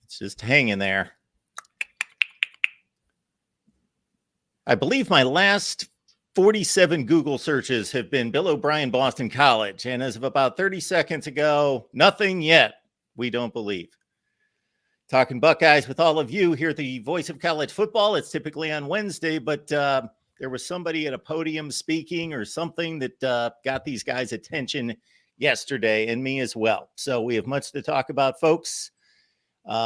It's just hanging there. I believe my last 47 Google searches have been Bill O'Brien, Boston College. And as of about 30 seconds ago, nothing yet. We don't believe. Talking Buckeyes with all of you here at the Voice of College Football. It's typically on Wednesday, but there was somebody at a podium speaking or something that got these guys' attention yesterday, and me as well. So we have much to talk about, folks.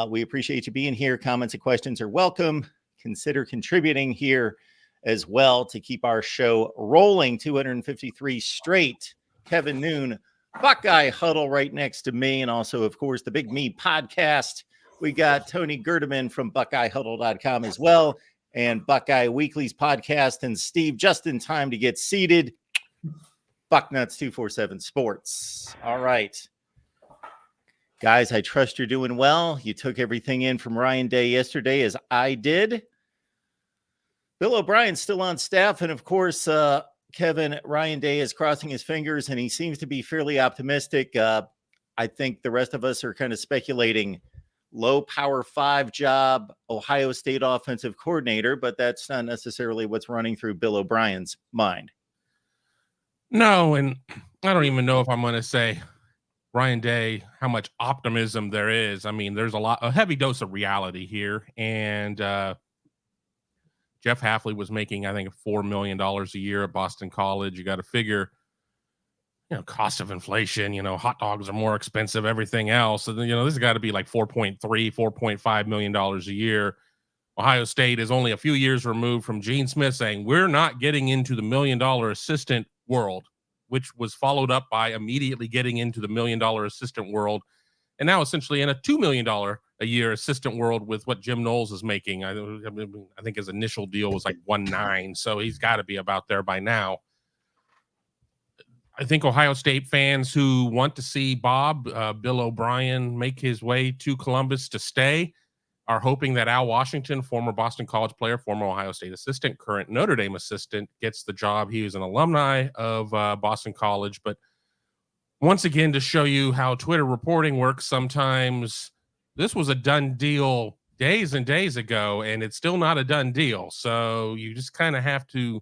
We appreciate you being here. Comments and questions are welcome. Consider contributing here as well to keep our show rolling. 253 straight. Kevin Noon, Buckeye Huddle right next to me, and also, of course, the Big Me podcast. We got Tony Gerdeman from BuckeyeHuddle.com as well, and Buckeye Weekly's podcast, and Steve just in time to get seated. Bucknuts 247 Sports. All right. Guys, I trust you're doing well. You took everything in from Ryan Day yesterday as I did. Bill O'Brien's still on staff, and of course, Kevin, Ryan Day is crossing his fingers, and he seems to be fairly optimistic. I think the rest of us are kind of speculating low Power 5 job, Ohio State offensive coordinator, but that's not necessarily what's running through Bill O'Brien's mind. No, and I don't even know if I'm going to say Ryan Day, how much optimism there is. I mean, there's a heavy dose of reality here. And Jeff Hafley was making, I think, $4 million a year at Boston College. You got to figure, cost of inflation, hot dogs are more expensive, everything else. So, this has got to be like $4.5 million a year. Ohio State is only a few years removed from Gene Smith saying, we're not getting into the $1 million assistant world, which was followed up by immediately getting into the $1 million assistant world. And now essentially in a $2 million a year assistant world with what Jim Knowles is making. I think his initial deal was like 1.9. So he's got to be about there by now. I think Ohio State fans who want to see Bill O'Brien make his way to Columbus to stay are hoping that Al Washington, former Boston College player, former Ohio State assistant, current Notre Dame assistant, gets the job. He was an alumni of Boston College. But once again, to show you how Twitter reporting works, sometimes this was a done deal days and days ago, and it's still not a done deal. So you just kind of have to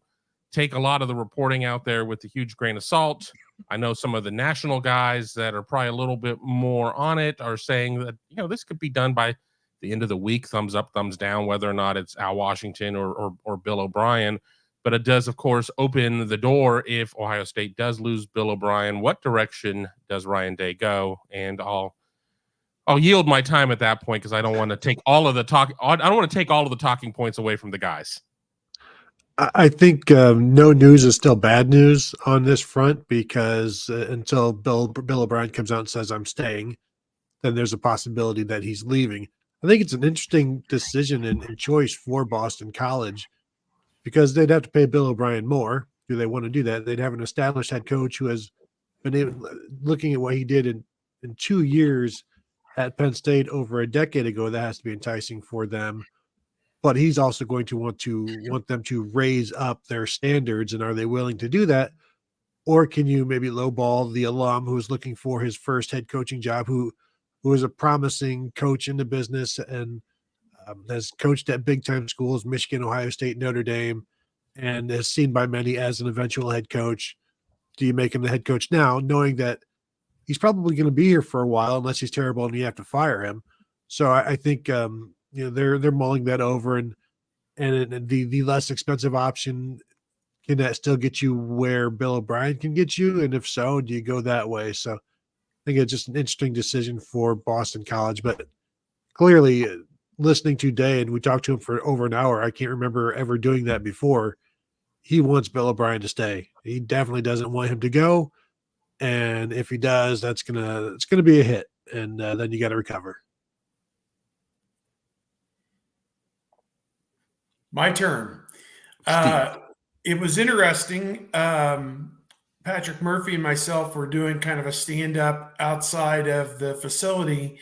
take a lot of the reporting out there with a huge grain of salt. I know some of the national guys that are probably a little bit more on it are saying that, this could be done by the end of the week, thumbs up, thumbs down, whether or not it's Al Washington or Bill O'Brien. But it does, of course, open the door if Ohio State does lose Bill O'Brien. What direction does Ryan Day go? And I'll yield my time at that point because I don't want to take all of the talk. I don't want to take all of the talking points away from the guys. I think no news is still bad news on this front because until Bill O'Brien comes out and says I'm staying, then there's a possibility that he's leaving. I think it's an interesting decision and choice for Boston College because they'd have to pay Bill O'Brien more. Do they want to do that? They'd have an established head coach who has been able, looking at what he did in 2 years at Penn State over a decade ago. That has to be enticing for them. But he's also going to want them to raise up their standards. And are they willing to do that? Or can you maybe lowball the alum who's looking for his first head coaching job, who is a promising coach in the business and has coached at big-time schools, Michigan, Ohio State, Notre Dame, and is seen by many as an eventual head coach? Do you make him the head coach now, knowing that he's probably going to be here for a while unless he's terrible and you have to fire him? So I think they're mulling that over, and the less expensive option, can that still get you where Bill O'Brien can get you? And if so, do you go that way? So I think it's just an interesting decision for Boston College. But clearly, listening to Day, and we talked to him for over an hour, I can't remember ever doing that before. He wants Bill O'Brien to stay. He definitely doesn't want him to go. And if he does, it's gonna be a hit, and then you got to recover. My turn. It was interesting. Patrick Murphy and myself were doing kind of a stand-up outside of the facility,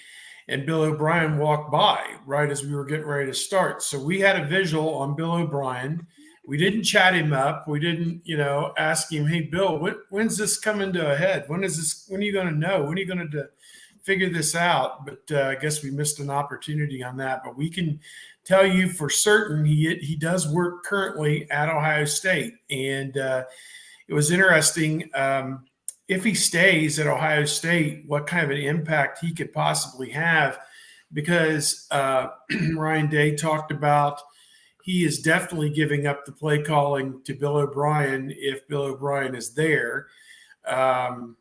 and Bill O'Brien walked by right as we were getting ready to start. So we had a visual on Bill O'Brien. We didn't chat him up. We didn't, ask him, hey, Bill, when's this coming to a head? When are you going to know? When are you going to figure this out. But I guess we missed an opportunity on that. But we can tell you for certain he does work currently at Ohio State. And it was interesting. If he stays at Ohio State, what kind of an impact he could possibly have, because Ryan Day talked about he is definitely giving up the play calling to Bill O'Brien if Bill O'Brien is there. And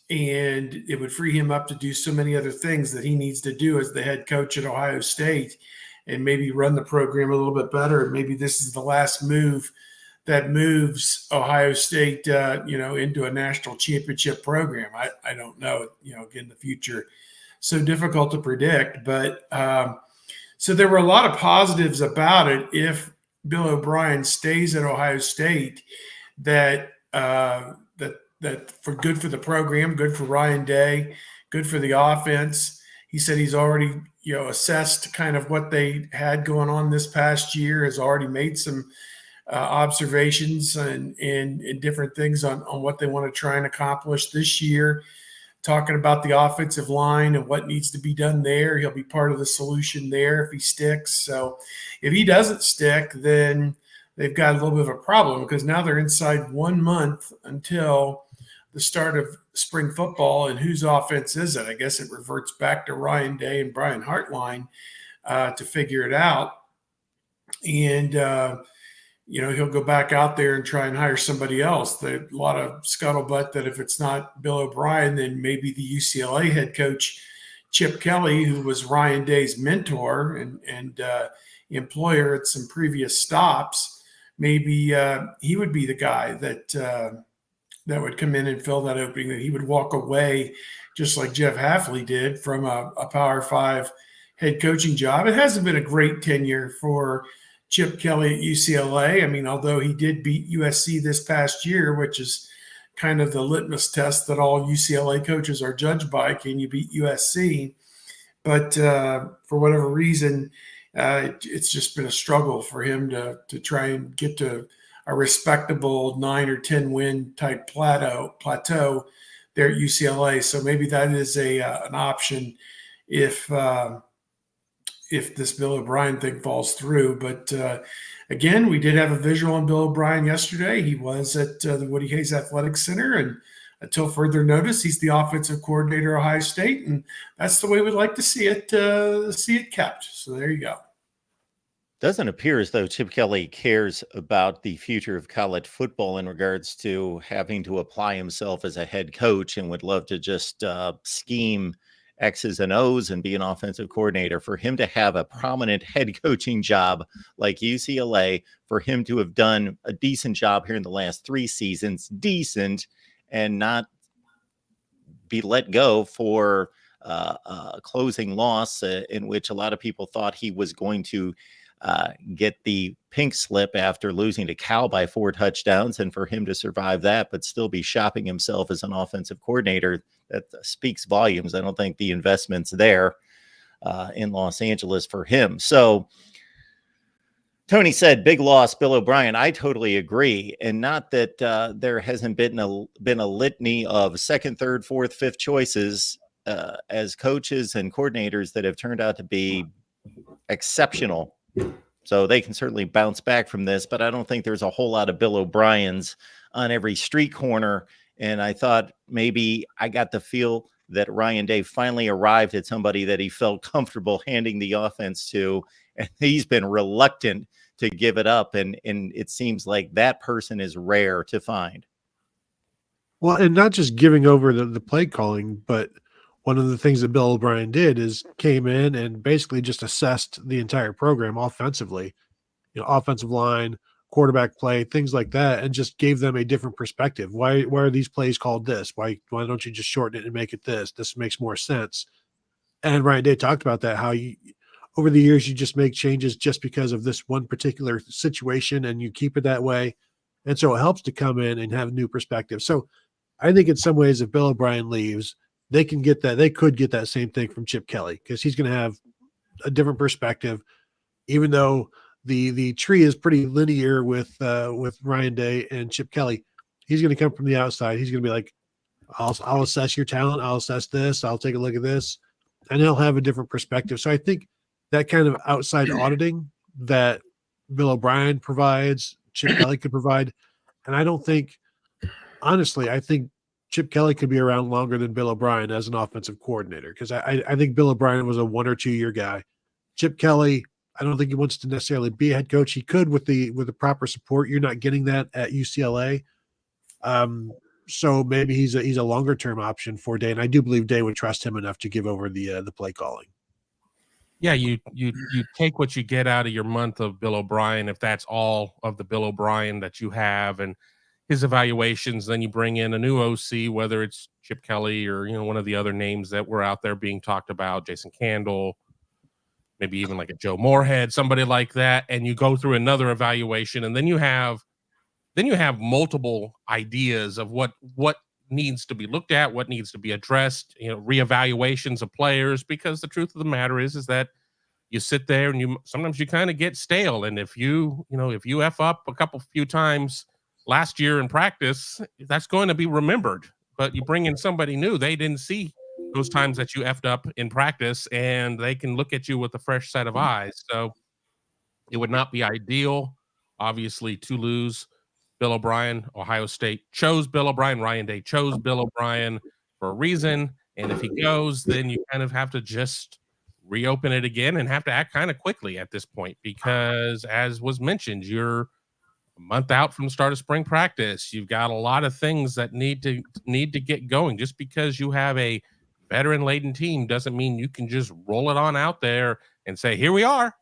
it would free him up to do so many other things that he needs to do as the head coach at Ohio State, and maybe run the program a little bit better. Maybe this is the last move that moves Ohio State, into a national championship program. I don't know. Again, the future so difficult to predict. But so there were a lot of positives about it. If Bill O'Brien stays at Ohio State, that for good for the program, good for Ryan Day, good for the offense. He said he's already assessed kind of what they had going on this past year, has already made some observations and different things on what they want to try and accomplish this year, talking about the offensive line and what needs to be done there. He'll be part of the solution there if he sticks. So if he doesn't stick, then they've got a little bit of a problem, because now they're inside 1 month until the start of spring football. And whose offense is it? I guess it reverts back to Ryan Day and Brian Hartline to figure it out. And, he'll go back out there and try and hire somebody else. There's a lot of scuttlebutt that if it's not Bill O'Brien, then maybe the UCLA head coach, Chip Kelly, who was Ryan Day's mentor and employer at some previous stops, maybe he would be the guy that would come in and fill that opening, that he would walk away just like Jeff Hafley did from a Power 5 head coaching job. It hasn't been a great tenure for Chip Kelly at UCLA. I mean, although he did beat USC this past year, which is kind of the litmus test that all UCLA coaches are judged by. Can you beat USC? But for whatever reason, it's just been a struggle for him to try and get to a respectable 9 or 10 win type plateau there at UCLA. So maybe that is an option if this Bill O'Brien thing falls through. But again, we did have a visual on Bill O'Brien yesterday. He was at the Woody Hayes Athletic Center, and until further notice, he's the offensive coordinator at Ohio State, and that's the way we'd like to see it kept. So there you go. Doesn't appear as though Chip Kelly cares about the future of college football in regards to having to apply himself as a head coach, and would love to just scheme X's and O's and be an offensive coordinator. For him to have a prominent head coaching job like UCLA, for him to have done a decent job here in the last 3 seasons, and not be let go for a closing loss in which a lot of people thought he was going to get the pink slip after losing to Cal by 4 touchdowns, and for him to survive that but still be shopping himself as an offensive coordinator, that speaks volumes. I don't think the investment's there in Los Angeles for him. So Tony said, big loss, Bill O'Brien. I totally agree. And not that there hasn't been a litany of second, third, fourth, fifth choices as coaches and coordinators that have turned out to be exceptional. So they can certainly bounce back from this, but I don't think there's a whole lot of Bill O'Briens on every street corner. And I thought maybe I got the feel that Ryan Day finally arrived at somebody that he felt comfortable handing the offense to, and he's been reluctant to give it up. And it seems like that person is rare to find. Well, and not just giving over the play calling, but one of the things that Bill O'Brien did is came in and basically just assessed the entire program offensively, offensive line, quarterback play, things like that, and just gave them a different perspective. Why are these plays called this? Why don't you just shorten it and make it this? This makes more sense. And Ryan Day talked about that, how over the years you just make changes just because of this one particular situation, and you keep it that way. And so it helps to come in and have new perspective. So I think in some ways, if Bill O'Brien leaves, they could get that same thing from Chip Kelly, because he's going to have a different perspective, even though the tree is pretty linear with Ryan Day and Chip Kelly. He's going to come from the outside. He's going to be like, I'll assess your talent. I'll assess this. I'll take a look at this, and he'll have a different perspective. So I think that kind of outside auditing that Bill O'Brien provides, Chip Kelly could provide, and I don't think, honestly, I think Chip Kelly could be around longer than Bill O'Brien as an offensive coordinator, because I think Bill O'Brien was a 1 or 2 year guy. Chip Kelly, I don't think he wants to necessarily be a head coach. He could with the proper support. You're not getting that at UCLA. So maybe he's a longer term option for Day, and I do believe Day would trust him enough to give over the play calling. Yeah, you take what you get out of your month of Bill O'Brien, if that's all of the Bill O'Brien that you have, and his evaluations. Then you bring in a new OC, whether it's Chip Kelly or one of the other names that were out there being talked about, Jason Candle, maybe even like a Joe Moorhead, somebody like that, and you go through another evaluation, and then you have multiple ideas of what needs to be looked at, what needs to be addressed, reevaluations of players, because the truth of the matter is that you sit there and sometimes you kind of get stale. And if you F up a few times last year in practice, that's going to be remembered. But you bring in somebody new, they didn't see those times that you effed up in practice, and they can look at you with a fresh set of eyes. So it would not be ideal, obviously, to lose Bill O'Brien. Ohio State chose Bill O'Brien. Ryan Day chose Bill O'Brien for a reason. And if he goes, then you kind of have to just reopen it again and have to act kind of quickly at this point, because as was mentioned, you're a month out from the start of spring practice. You've got a lot of things that need to get going. Just because you have a veteran laden team doesn't mean you can just roll it on out there and say, here we are.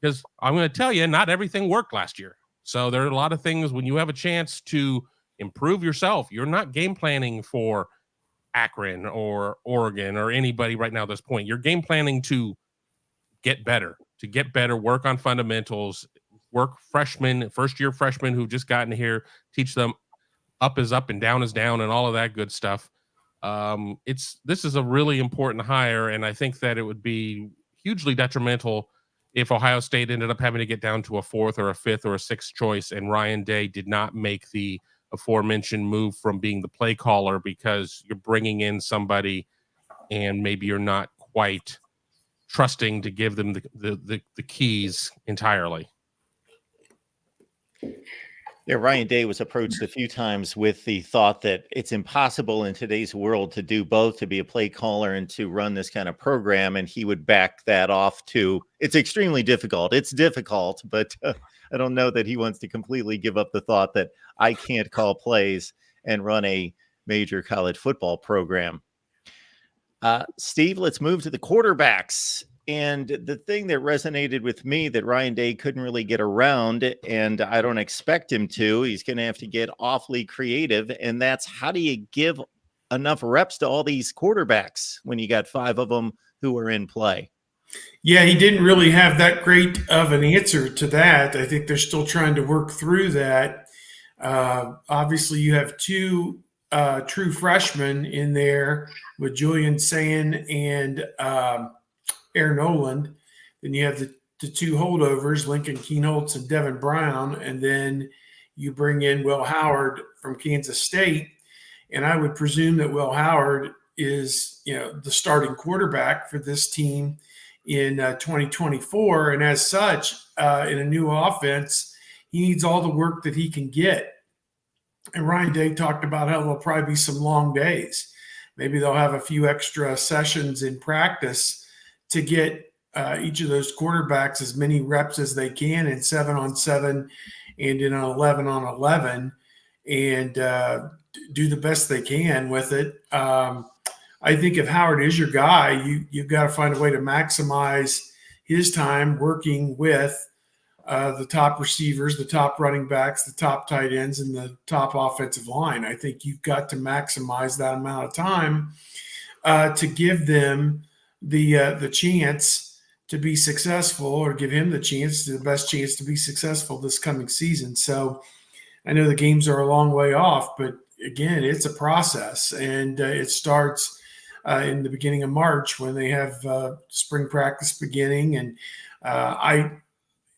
Because I'm going to tell you, not everything worked last year. So there are a lot of things when you have a chance to improve yourself. You're not game planning for Akron or Oregon or anybody right now at this point. You're game planning to get better, work on fundamentals, work first-year freshmen who've just gotten here, teach them up is up and down is down and all of that good stuff. This is a really important hire, and I think that it would be hugely detrimental if Ohio State ended up having to get down to a 4th or a 5th or a 6th choice, and Ryan Day did not make the aforementioned move from being the play caller, because you're bringing in somebody and maybe you're not quite trusting to give them the keys entirely. Yeah, Ryan Day was approached a few times with the thought that it's impossible in today's world to do both, to be a play caller and to run this kind of program. And he would back that off to, it's extremely difficult. It's difficult, but I don't know that he wants to completely give up the thought that I can't call plays and run a major college football program. Steve, let's move to the quarterbacks. And the thing that resonated with me that Ryan Day couldn't really get around, and I don't expect him to, he's going to have to get awfully creative. And that's, how do you give enough reps to all these quarterbacks when you got 5 of them who are in play? Yeah, he didn't really have that great of an answer to that. I think they're still trying to work through that. Obviously, you have 2 true freshmen in there with Julian Sand and Aaron Noland. Then you have the 2 holdovers, Lincoln Keenholz and Devin Brown, and then you bring in Will Howard from Kansas State. And I would presume that Will Howard is, the starting quarterback for this team in 2024. And as such, in a new offense, he needs all the work that he can get. And Ryan Day talked about how there'll probably be some long days. Maybe they'll have a few extra sessions in practice to get each of those quarterbacks as many reps as they can in 7-on-7 and in an 11-on-11, and do the best they can with it. I think if Howard is your guy, you've got to find a way to maximize his time working with the top receivers, the top running backs, the top tight ends, and the top offensive line. I think you've got to maximize that amount of time to give them the chance to be successful, or give him the best chance to be successful this coming season. So I know the games are a long way off, but again, it's a process, and it starts in the beginning of March when they have spring practice beginning. And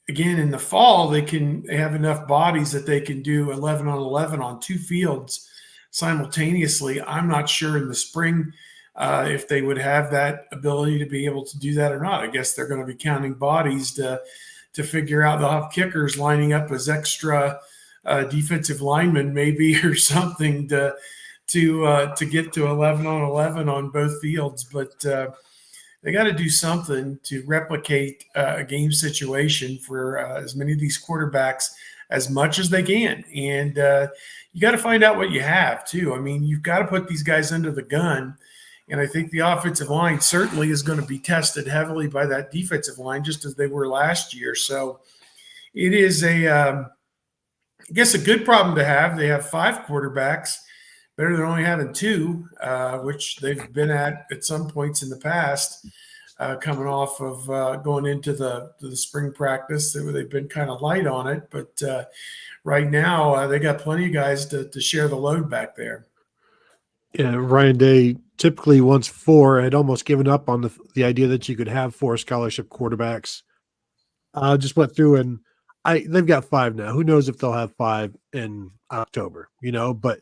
again, in the fall, they have enough bodies that they can do 11-on-11 on 2 fields simultaneously. I'm not sure in the spring if they would have that ability to be able to do that or not. I guess they're going to be counting bodies to figure out. They'll have kickers lining up as extra defensive linemen, maybe, or something to get to 11 on 11 on both fields. But they got to do something to replicate a game situation for as many of these quarterbacks as much as they can. And you got to find out what you have too. I mean, you've got to put these guys under the gun. And I think the offensive line certainly is going to be tested heavily by that defensive line, just as they were last year. So it is I guess a good problem to have. They have 5 quarterbacks, better than only having 2, which they've been at some points in the past, coming off of going into the spring practice. They've been kind of light on it, but right now they got plenty of guys to share the load back there. Yeah, Ryan Day typically wants 4. Had almost given up on the idea that you could have 4 scholarship quarterbacks. Just went through and they've got 5 now. Who knows if they'll have 5 in October, but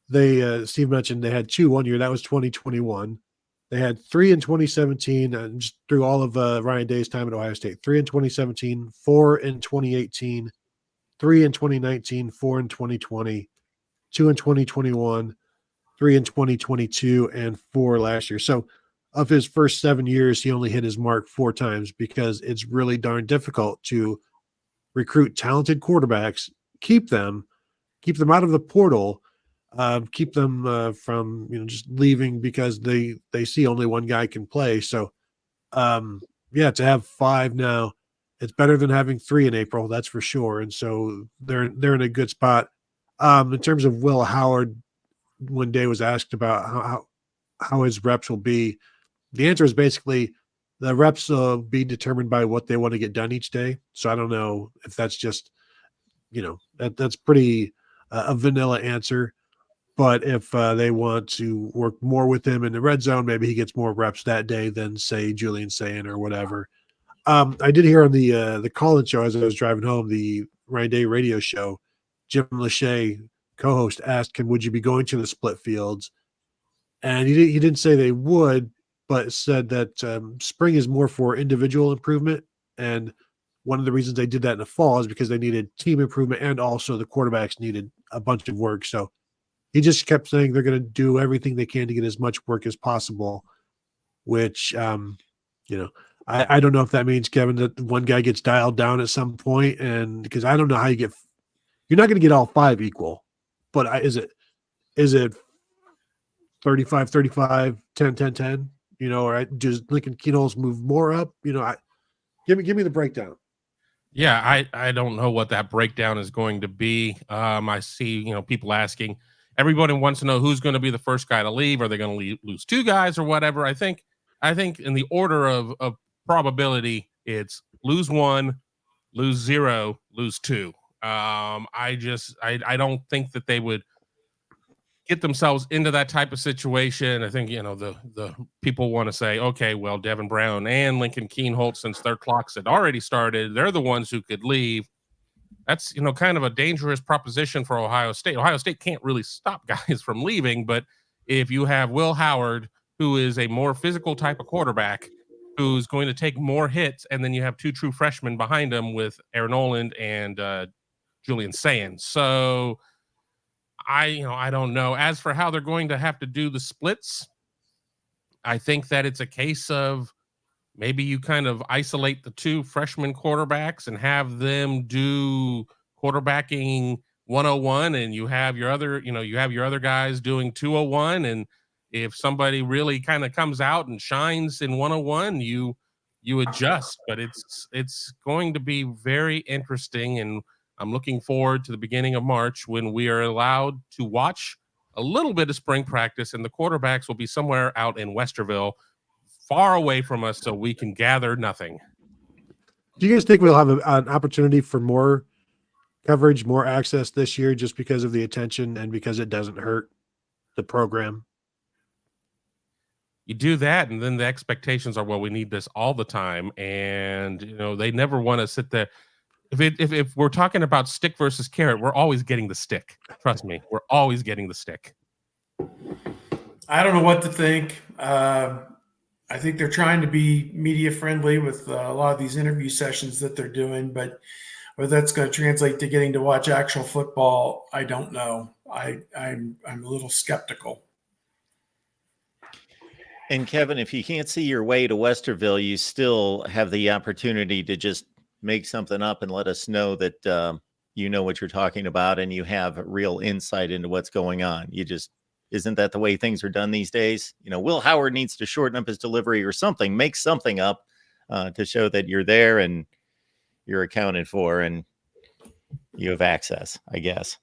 they, Steve mentioned they had 2 one year. That was 2021. They had 3 in 2017, and just through all of Ryan Day's time at Ohio State, 3 in 2017, 4 in 2018, 3 in 2019, 4 in 2020, 2 in 2021, 3 in 2022, and 4 last year. So of his first 7 years, he only hit his mark 4 times because it's really darn difficult to recruit talented quarterbacks, keep them out of the portal, keep them from just leaving because they see only one guy can play. So to have 5 now, it's better than having 3 in April, that's for sure. And so they're in a good spot. In terms of Will Howard, when Day was asked about how his reps will be, the answer is basically the reps will be determined by what they want to get done each day. So I don't know if that's just, that's pretty a vanilla answer. But if they want to work more with him in the red zone, maybe he gets more reps that day than, say, Julian Sayin or whatever. I did hear on the call-in show as I was driving home, the Ryan Day radio show, Jim Lachey, co-host, asked him, would you be going to the split fields? And he didn't say they would, but said that spring is more for individual improvement. And one of the reasons they did that in the fall is because they needed team improvement, and also the quarterbacks needed a bunch of work. So he just kept saying they're going to do everything they can to get as much work as possible, which, I don't know if that means, Kevin, that one guy gets dialed down at some point, and because I don't know how you're not going to get all 5 equal, but is it 35, 35, 10, 10, 10, or does Lincoln Keenholz move more up? Give me the breakdown. Yeah, I don't know what that breakdown is going to be. I see, people asking, everybody wants to know who's going to be the first guy to leave. Are they going to lose 2 guys or whatever? I think in the order of probability, it's lose 1, lose 0, lose 2. I don't think that they would get themselves into that type of situation. I think, the people want to say, okay, well, Devin Brown and Lincoln Keenholz, since their clocks had already started, they're the ones who could leave. That's, kind of a dangerous proposition for Ohio State. Ohio State can't really stop guys from leaving, but if you have Will Howard, who is a more physical type of quarterback, who's going to take more hits, and then you have 2 true freshmen behind him with Aaron Oland and Julian Sayin. So I don't know. As for how they're going to have to do the splits, I think that it's a case of maybe you kind of isolate the 2 freshman quarterbacks and have them do quarterbacking 101, and you have your other guys doing 201. And if somebody really kind of comes out and shines in 101, you adjust. But it's going to be very interesting, and I'm looking forward to the beginning of March when we are allowed to watch a little bit of spring practice, and the quarterbacks will be somewhere out in Westerville, far away from us, so we can gather nothing. Do you guys think we'll have an opportunity for more coverage, more access this year, just because of the attention and because it doesn't hurt the program? You do that, and then the expectations are, well, we need this all the time, and they never want to sit there. If we're talking about stick versus carrot, we're always getting the stick. Trust me, we're always getting the stick. I don't know what to think. I think they're trying to be media friendly with a lot of these interview sessions that they're doing, but whether that's going to translate to getting to watch actual football, I don't know. I'm a little skeptical. And Kevin, if you can't see your way to Westerville, you still have the opportunity to just make something up and let us know that you know what you're talking about and you have real insight into what's going on. Isn't that the way things are done these days? Will Howard needs to shorten up his delivery or something, make something up to show that you're there and you're accounted for and you have access, I guess.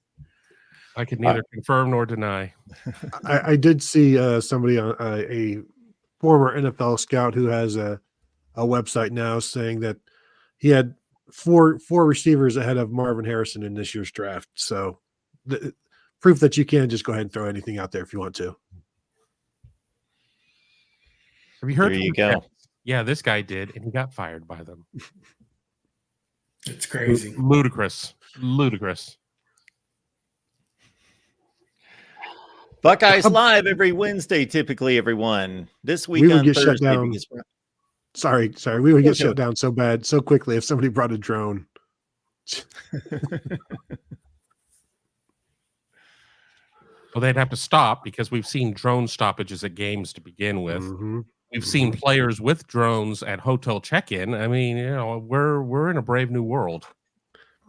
I could neither confirm nor deny. I did see somebody on a former NFL scout who has a website now saying that he had four receivers ahead of Marvin Harrison in this year's draft. So proof that you can just go ahead and throw anything out there if you want to. Have you heard? There you go. Yeah, this guy did, and he got fired by them. It's crazy. Ludicrous. Buckeyes live every Wednesday, typically, everyone. This week We would on get shut Thursday. down. Because Sorry. We would get shut down so bad, so quickly if somebody brought a drone. Well, they'd have to stop because we've seen drone stoppages at games to begin with. Mm-hmm. We've seen players with drones at hotel check-in. I mean, we're in a brave new world.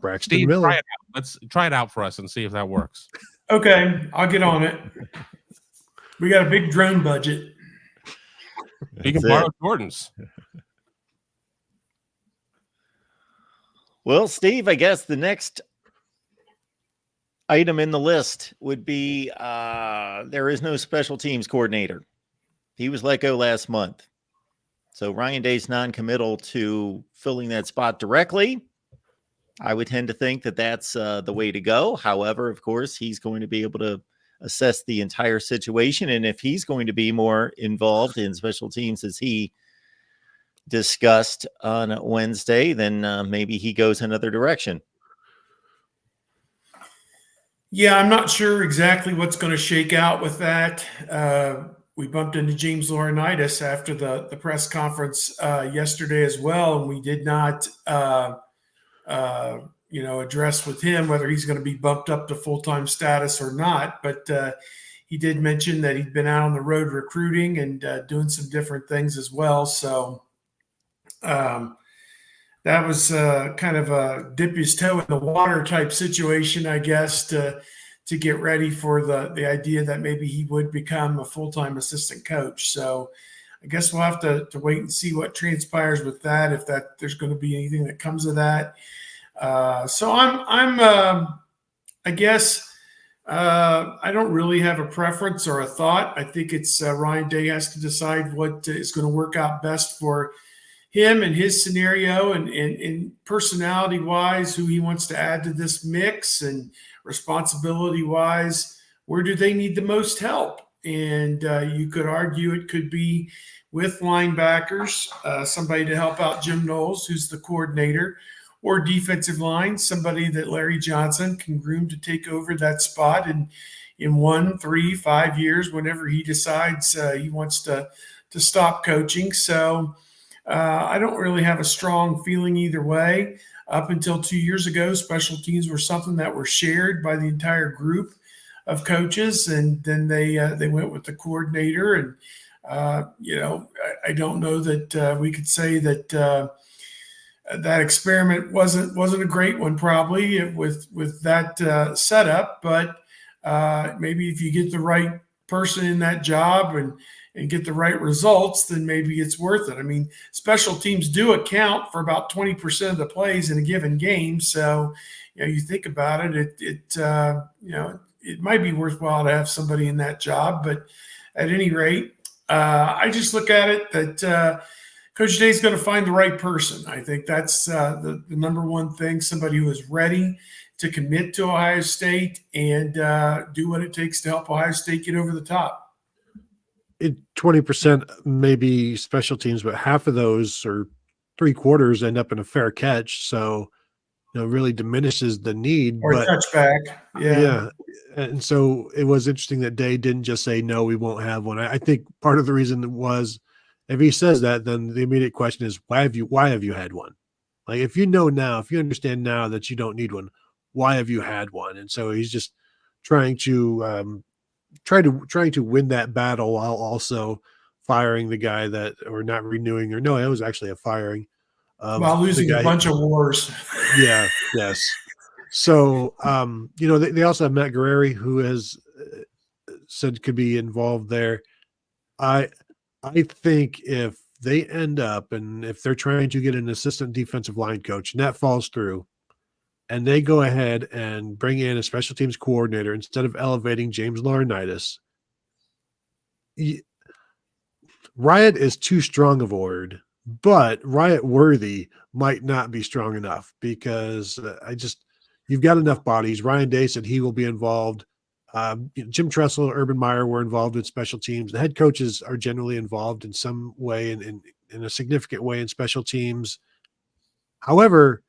Braxton Steve, Miller. try it out. Let's try it out for us and see if that works. Okay, I'll get on it. We got a big drone budget. You can borrow Jordan's. Well, Steve, I guess the next item in the list would be there is no special teams coordinator. He was let go last month. So Ryan Day's non-committal to filling that spot directly. I would tend to think that that's the way to go. However, of course, he's going to be able to assess the entire situation. And if he's going to be more involved in special teams as he discussed on Wednesday, then maybe he goes another direction. Yeah, I'm not sure exactly what's going to shake out with that. We bumped into James Laurinaitis after the press conference yesterday as well, and we did not address with him whether he's going to be bumped up to full-time status or not. But he did mention that he'd been out on the road recruiting and doing some different things as well. So that was kind of a dip his toe in the water type situation, I guess, to get ready for the idea that maybe he would become a full-time assistant coach. So I guess we'll have to wait and see what transpires with that, if there's going to be anything that comes of that. So I guess I don't really have a preference or a thought. I think it's Ryan Day has to decide what is going to work out best for him and his scenario and personality wise, who he wants to add to this mix, and responsibility wise, where do they need the most help? And you could argue it could be with linebackers, somebody to help out Jim Knowles, who's the coordinator, or defensive line, somebody that Larry Johnson can groom to take over that spot in 1, 3, 5 years, whenever he decides he wants to stop coaching. So I don't really have a strong feeling either way. Up until 2 years ago, special teams were something that were shared by the entire group of coaches, and then they went with the coordinator. And I don't know that we could say that that experiment wasn't a great one, probably with that setup. But maybe if you get the right person in that job and get the right results, then maybe it's worth it. I mean, special teams do account for about 20% of the plays in a given game. So, you think about it, it might be worthwhile to have somebody in that job. But at any rate, I just look at it that Coach Day is going to find the right person. I think that's the number one thing, somebody who is ready to commit to Ohio State and do what it takes to help Ohio State get over the top. 20% maybe special teams, but half of those or 3/4 end up in a fair catch. So really diminishes the need. Or But touchback. yeah. And so it was interesting that Day didn't just say, no, we won't have one. I think part of the reason was, if he says that, then the immediate question is, why have you had one? Like, if you know now, if you understand now that you don't need one, why have you had one? And so he's just trying to trying to win that battle while also firing the guy that, or not renewing, or no, it was actually a firing of While the losing a guy. bunch of wars. Yeah. Yes. So, they also have Matt Guerreri, who has said could be involved there. I think if they end up, and if they're trying to get an assistant defensive line coach and that falls through, and they go ahead and bring in a special teams coordinator instead of elevating James Laurinaitis, Riot is too strong of a word, but Riot worthy might not be strong enough, because you've got enough bodies. Ryan Day said he will be involved. Jim Tressel, Urban Meyer were involved in special teams. The head coaches are generally involved in some way, in a significant way, in special teams. However,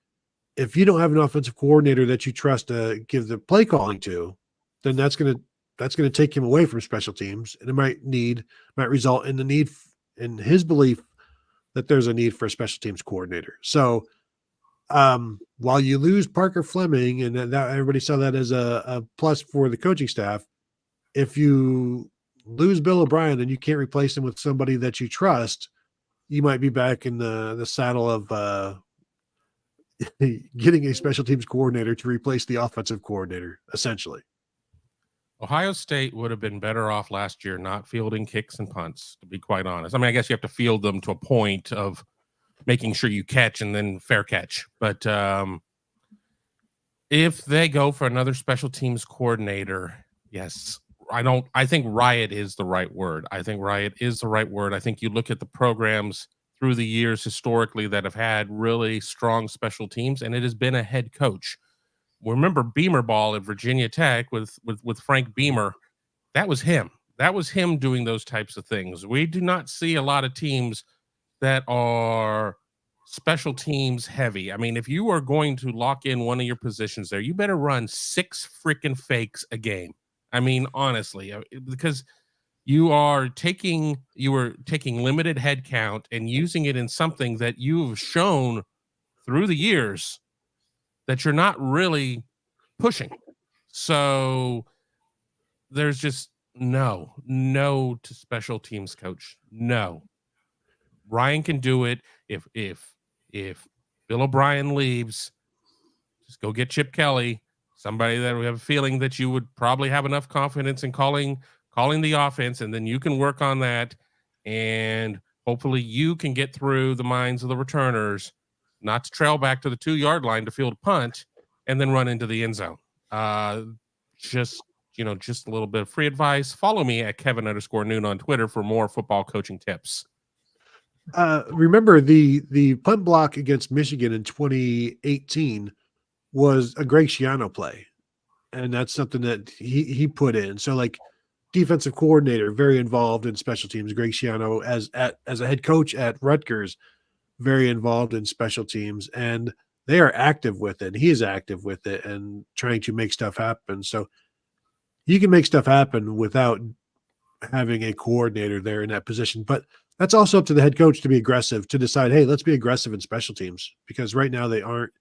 if you don't have an offensive coordinator that you trust to give the play calling to, then that's going to take him away from special teams, and it might result in the need, in his belief, that there's a need for a special teams coordinator. So while you lose Parker Fleming, and that everybody saw that as a plus for the coaching staff, if you lose Bill O'Brien and you can't replace him with somebody that you trust, you might be back in the saddle of getting a special teams coordinator to replace the offensive coordinator, essentially. Ohio State would have been better off last year not fielding kicks and punts, to be quite honest. I mean, I guess you have to field them to a point of making sure you catch and then fair catch. But if they go for another special teams coordinator, yes, I think riot is the right word. I think you look at the programs through the years historically that have had really strong special teams, and it has been a head coach. Remember Beamer ball at Virginia Tech with Frank Beamer? That was him. That was him doing those types of things. We do not see a lot of teams that are special teams heavy. I mean, if you are going to lock in one of your positions there, you better run 6 freaking fakes a game. I mean, honestly, because you are taking limited head count and using it in something that you've shown through the years that you're not really pushing. So there's just no to special teams coach. No. Ryan can do it. If Bill O'Brien leaves, just go get Chip Kelly, somebody that we have a feeling that you would probably have enough confidence in calling the offense, and then you can work on that, and hopefully you can get through the minds of the returners, not to trail back to the 2-yard line to field a punt and then run into the end zone. Just a little bit of free advice. Follow me at Kevin_Noon on Twitter for more football coaching tips. Remember the punt block against Michigan in 2018 was a Greg Schiano play, and that's something that he put in. So, like, defensive coordinator, very involved in special teams. Greg Schiano, as a head coach at Rutgers, very involved in special teams, and they are active with it. He is active with it and trying to make stuff happen. So you can make stuff happen without having a coordinator there in that position. But that's also up to the head coach to be aggressive, to decide, hey, let's be aggressive in special teams, because right now they aren't.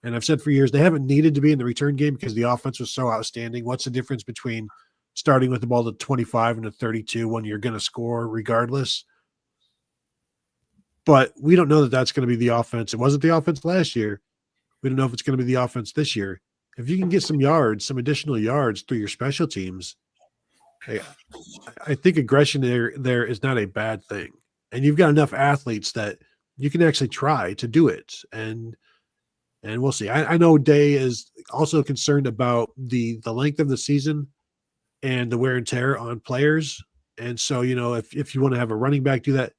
And I've said for years, they haven't needed to be in the return game because the offense was so outstanding. What's the difference between starting with the ball to 25 and to 32 when you're going to score regardless? But we don't know that that's going to be the offense. It wasn't the offense last year. We don't know if it's going to be the offense this year. If you can get some additional yards through your special teams, I think aggression there is not a bad thing. And you've got enough athletes that you can actually try to do it. And we'll see. I know Day is also concerned about the length of the season and the wear and tear on players. And so, if you want to have a running back do that,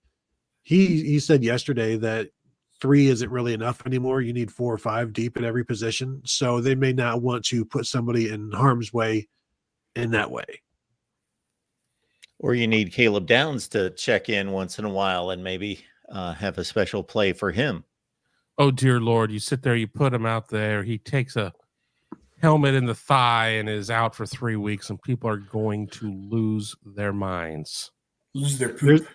he said yesterday that 3 isn't really enough anymore. You need 4 or 5 deep at every position. So they may not want to put somebody in harm's way in that way. Or you need Caleb Downs to check in once in a while and maybe have a special play for him. oh dear Lord, you sit there, you put him out there, he takes a helmet in the thigh and is out for 3 weeks, and people are going to lose their minds. Lose their poop.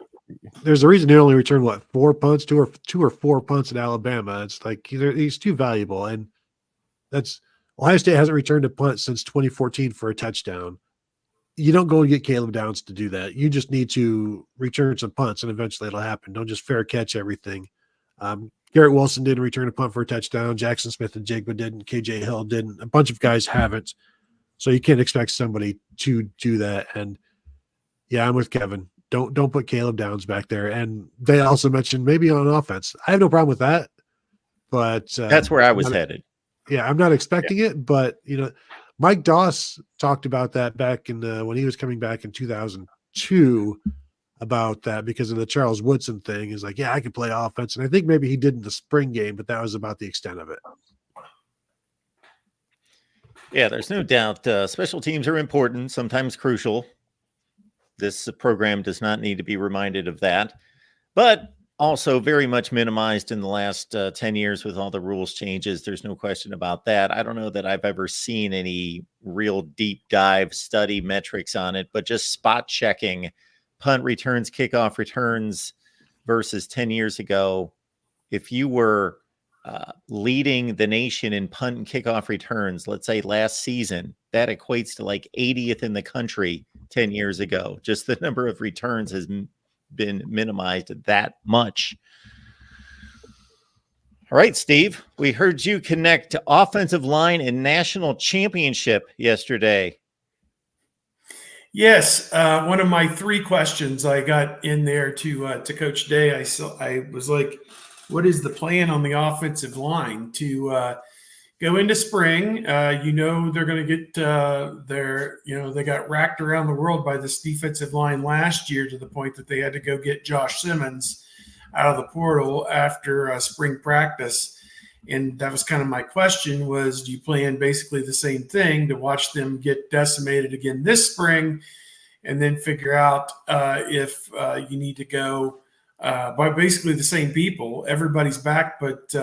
There's a reason he only returned what, 4 punts, two or four punts in Alabama. It's like he's too valuable, and that's Ohio State hasn't returned a punt since 2014 for a touchdown. You don't go and get Caleb Downs to do that. You just need to return some punts, and eventually it'll happen. Don't just fair catch everything. Garrett Wilson didn't return a punt for a touchdown. Jackson Smith and Jigba didn't. KJ Hill didn't. A bunch of guys haven't. So you can't expect somebody to do that. And yeah, I'm with Kevin. Don't put Caleb Downs back there. And they also mentioned maybe on offense. I have no problem with that, but That's where I was headed. Yeah, I'm not expecting it, but Mike Doss talked about that back in when he was coming back in 2002 about that because of the Charles Woodson thing. He's like, yeah, I can play offense. And I think maybe he did in the spring game, but that was about the extent of it. Yeah, there's no doubt. Special teams are important, sometimes crucial. This program does not need to be reminded of that, but also very much minimized in the last 10 years with all the rules changes. There's no question about that. I don't know that I've ever seen any real deep dive study metrics on it, but just spot checking punt returns, kickoff returns versus 10 years ago. If you were leading the nation in punt and kickoff returns, let's say last season, that equates to like 80th in the country 10 years ago. Just the number of returns has been minimized that much. All right, Steve, we heard you connect to offensive line and national championship yesterday. Yes, one of my 3 questions I got in there to Coach Day. I was like, what is the plan on the offensive line to go into spring? They're going to get they got racked around the world by this defensive line last year to the point that they had to go get Josh Simmons out of the portal after spring practice. And that was kind of my question was, do you plan basically the same thing to watch them get decimated again this spring and then figure out if you need to go by basically the same people? Everybody's back, but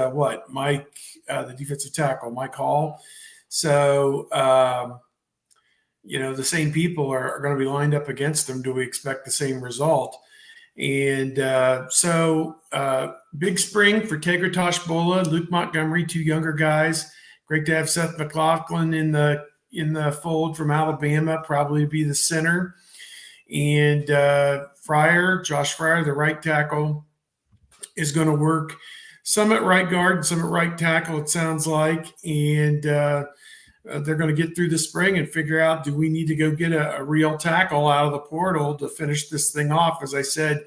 Mike, the defensive tackle, Mike Hall. So, the same people are going to be lined up against them. Do we expect the same result? And big spring for Tegratosh Bola, Luke Montgomery, 2 younger guys. Great to have Seth McLaughlin in the fold from Alabama, probably be the center. And Josh Fryer, the right tackle, is going to work some at right guard, some at right tackle, it sounds like. And they're going to get through the spring and figure out, do we need to go get a real tackle out of the portal to finish this thing off? As I said,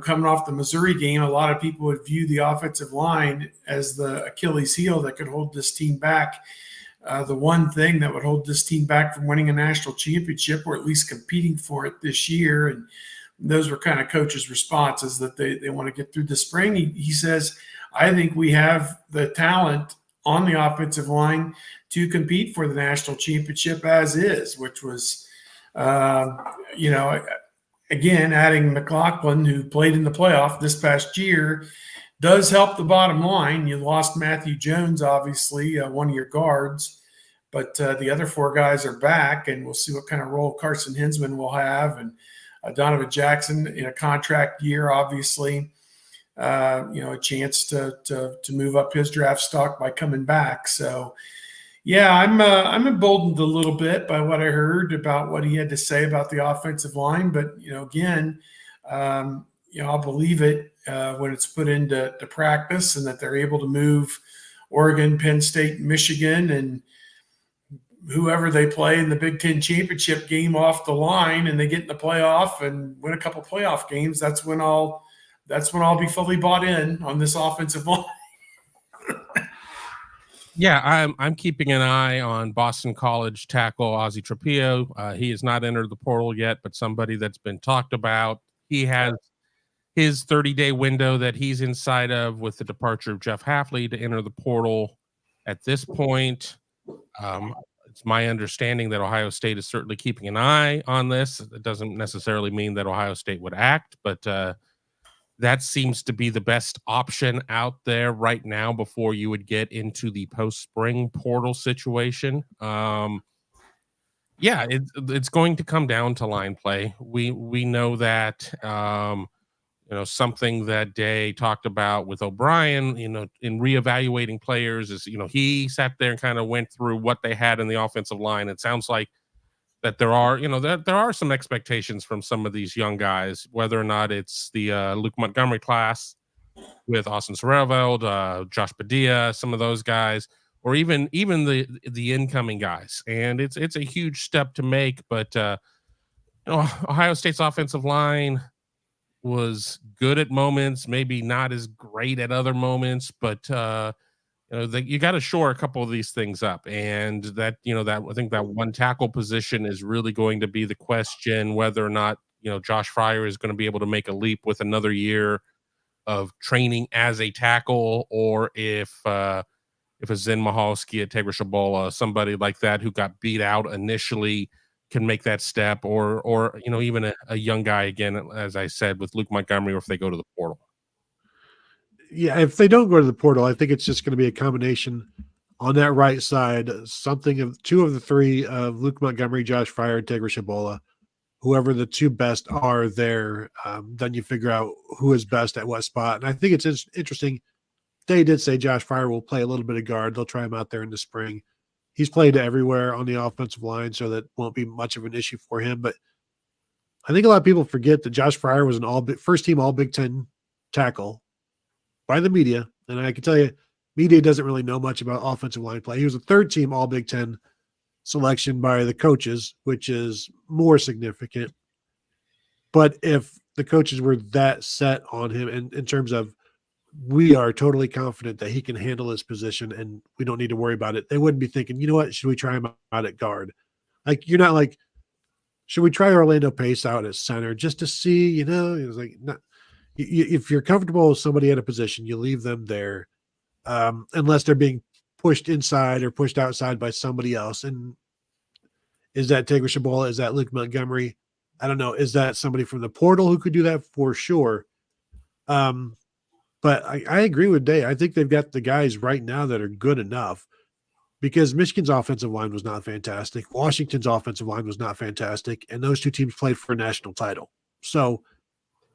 coming off the Missouri game, a lot of people would view the offensive line as the Achilles heel that could hold this team back. The one thing that would hold this team back from winning a national championship or at least competing for it this year. And those were kind of coach's responses that they want to get through the spring. He says, I think we have the talent on the offensive line to compete for the national championship as is, which was, again, adding McLaughlin, who played in the playoff this past year, does help the bottom line. You lost Matthew Jones, obviously, one of your guards, but the other 4 guys are back, and we'll see what kind of role Carson Hinsman will have. And Donovan Jackson in a contract year, obviously, a chance to move up his draft stock by coming back. So, yeah, I'm emboldened a little bit by what I heard about what he had to say about the offensive line. But, again, I'll believe it when it's put into practice and that they're able to move Oregon, Penn State, Michigan, and whoever they play in the Big Ten championship game off the line, and they get in the playoff and win a couple playoff games. That's when I'll be fully bought in on this offensive line. Yeah, I'm keeping an eye on Boston College tackle Ozzie Trapillo. He has not entered the portal yet, but somebody that's been talked about. He has his 30-day window that he's inside of with the departure of Jeff Hafley to enter the portal. At this point, it's my understanding that Ohio State is certainly keeping an eye on this. It doesn't necessarily mean that Ohio State would act, but that seems to be the best option out there right now before you would get into the post-spring portal situation. Yeah, it's going to come down to line play. We know that. Something that Day talked about with O'Brien, in reevaluating players is, he sat there and kind of went through what they had in the offensive line. It sounds like that there are, there are some expectations from some of these young guys, whether or not it's the Luke Montgomery class with Austin Sorreveld, Josh Padilla, some of those guys, or even the incoming guys. And it's a huge step to make, but Ohio State's offensive line was good at moments, maybe not as great at other moments, but you got to shore a couple of these things up. And that I think that one tackle position is really going to be the question, whether or not Josh Fryer is going to be able to make a leap with another year of training as a tackle, or if a Zen Mahalski, a Tegra Shabola, somebody like that who got beat out initially can make that step, or even a young guy again, as I said, with Luke Montgomery, or if they go to the portal. Yeah, if they don't go to the portal, I think it's just going to be a combination on that right side, something of two of the three of Luke Montgomery, Josh Fryer, and Tegra Shabola. Whoever the two best are there, then you figure out who is best at what spot. And I think it's interesting. They did say Josh Fryer will play a little bit of guard. They'll try him out there in the spring. He's played everywhere on the offensive line, so that won't be much of an issue for him. But I think a lot of people forget that Josh Fryer was an first-team All Big Ten tackle by the media. And I can tell you, media doesn't really know much about offensive line play. He was a third-team All Big Ten selection by the coaches, which is more significant. But if the coaches were that set on him in terms of, we are totally confident that he can handle his position and we don't need to worry about it, they wouldn't be thinking, you know what, should we try him out at guard? Like, you're not like, should we try Orlando Pace out at center just to see, it's like, not, if you're comfortable with somebody at a position, you leave them there, unless they're being pushed inside or pushed outside by somebody else. And is that Tegra Shabola? Is that Luke Montgomery? I don't know. Is that somebody from the portal who could do that? For sure. But I agree with Day. I think they've got the guys right now that are good enough, because Michigan's offensive line was not fantastic. Washington's offensive line was not fantastic. And those two teams played for a national title. So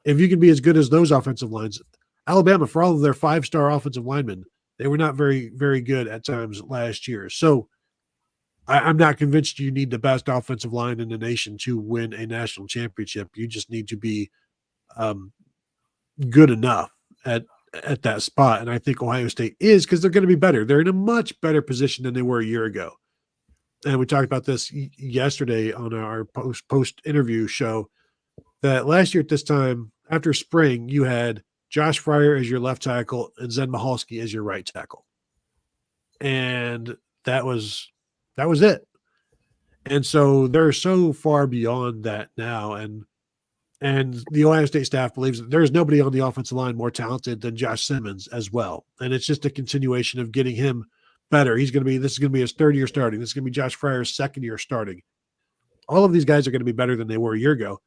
if you can be as good as those offensive lines, Alabama, for all of their 5-star offensive linemen, they were not very, very good at times last year. So I'm not convinced you need the best offensive line in the nation to win a national championship. You just need to be good enough at that spot. And I think Ohio State is, because they're going to be better. They're in a much better position than they were a year ago. And we talked about this yesterday on our post interview show, that last year at this time, after spring, you had Josh Fryer as your left tackle and Zen Mahalski as your right tackle. And that was it. And so they're so far beyond that now. And the Ohio State staff believes that there's nobody on the offensive line more talented than Josh Simmons as well. And it's just a continuation of getting him better. This is going to be his third year starting. This is going to be Josh Fryer's second year starting. All of these guys are going to be better than they were a year ago.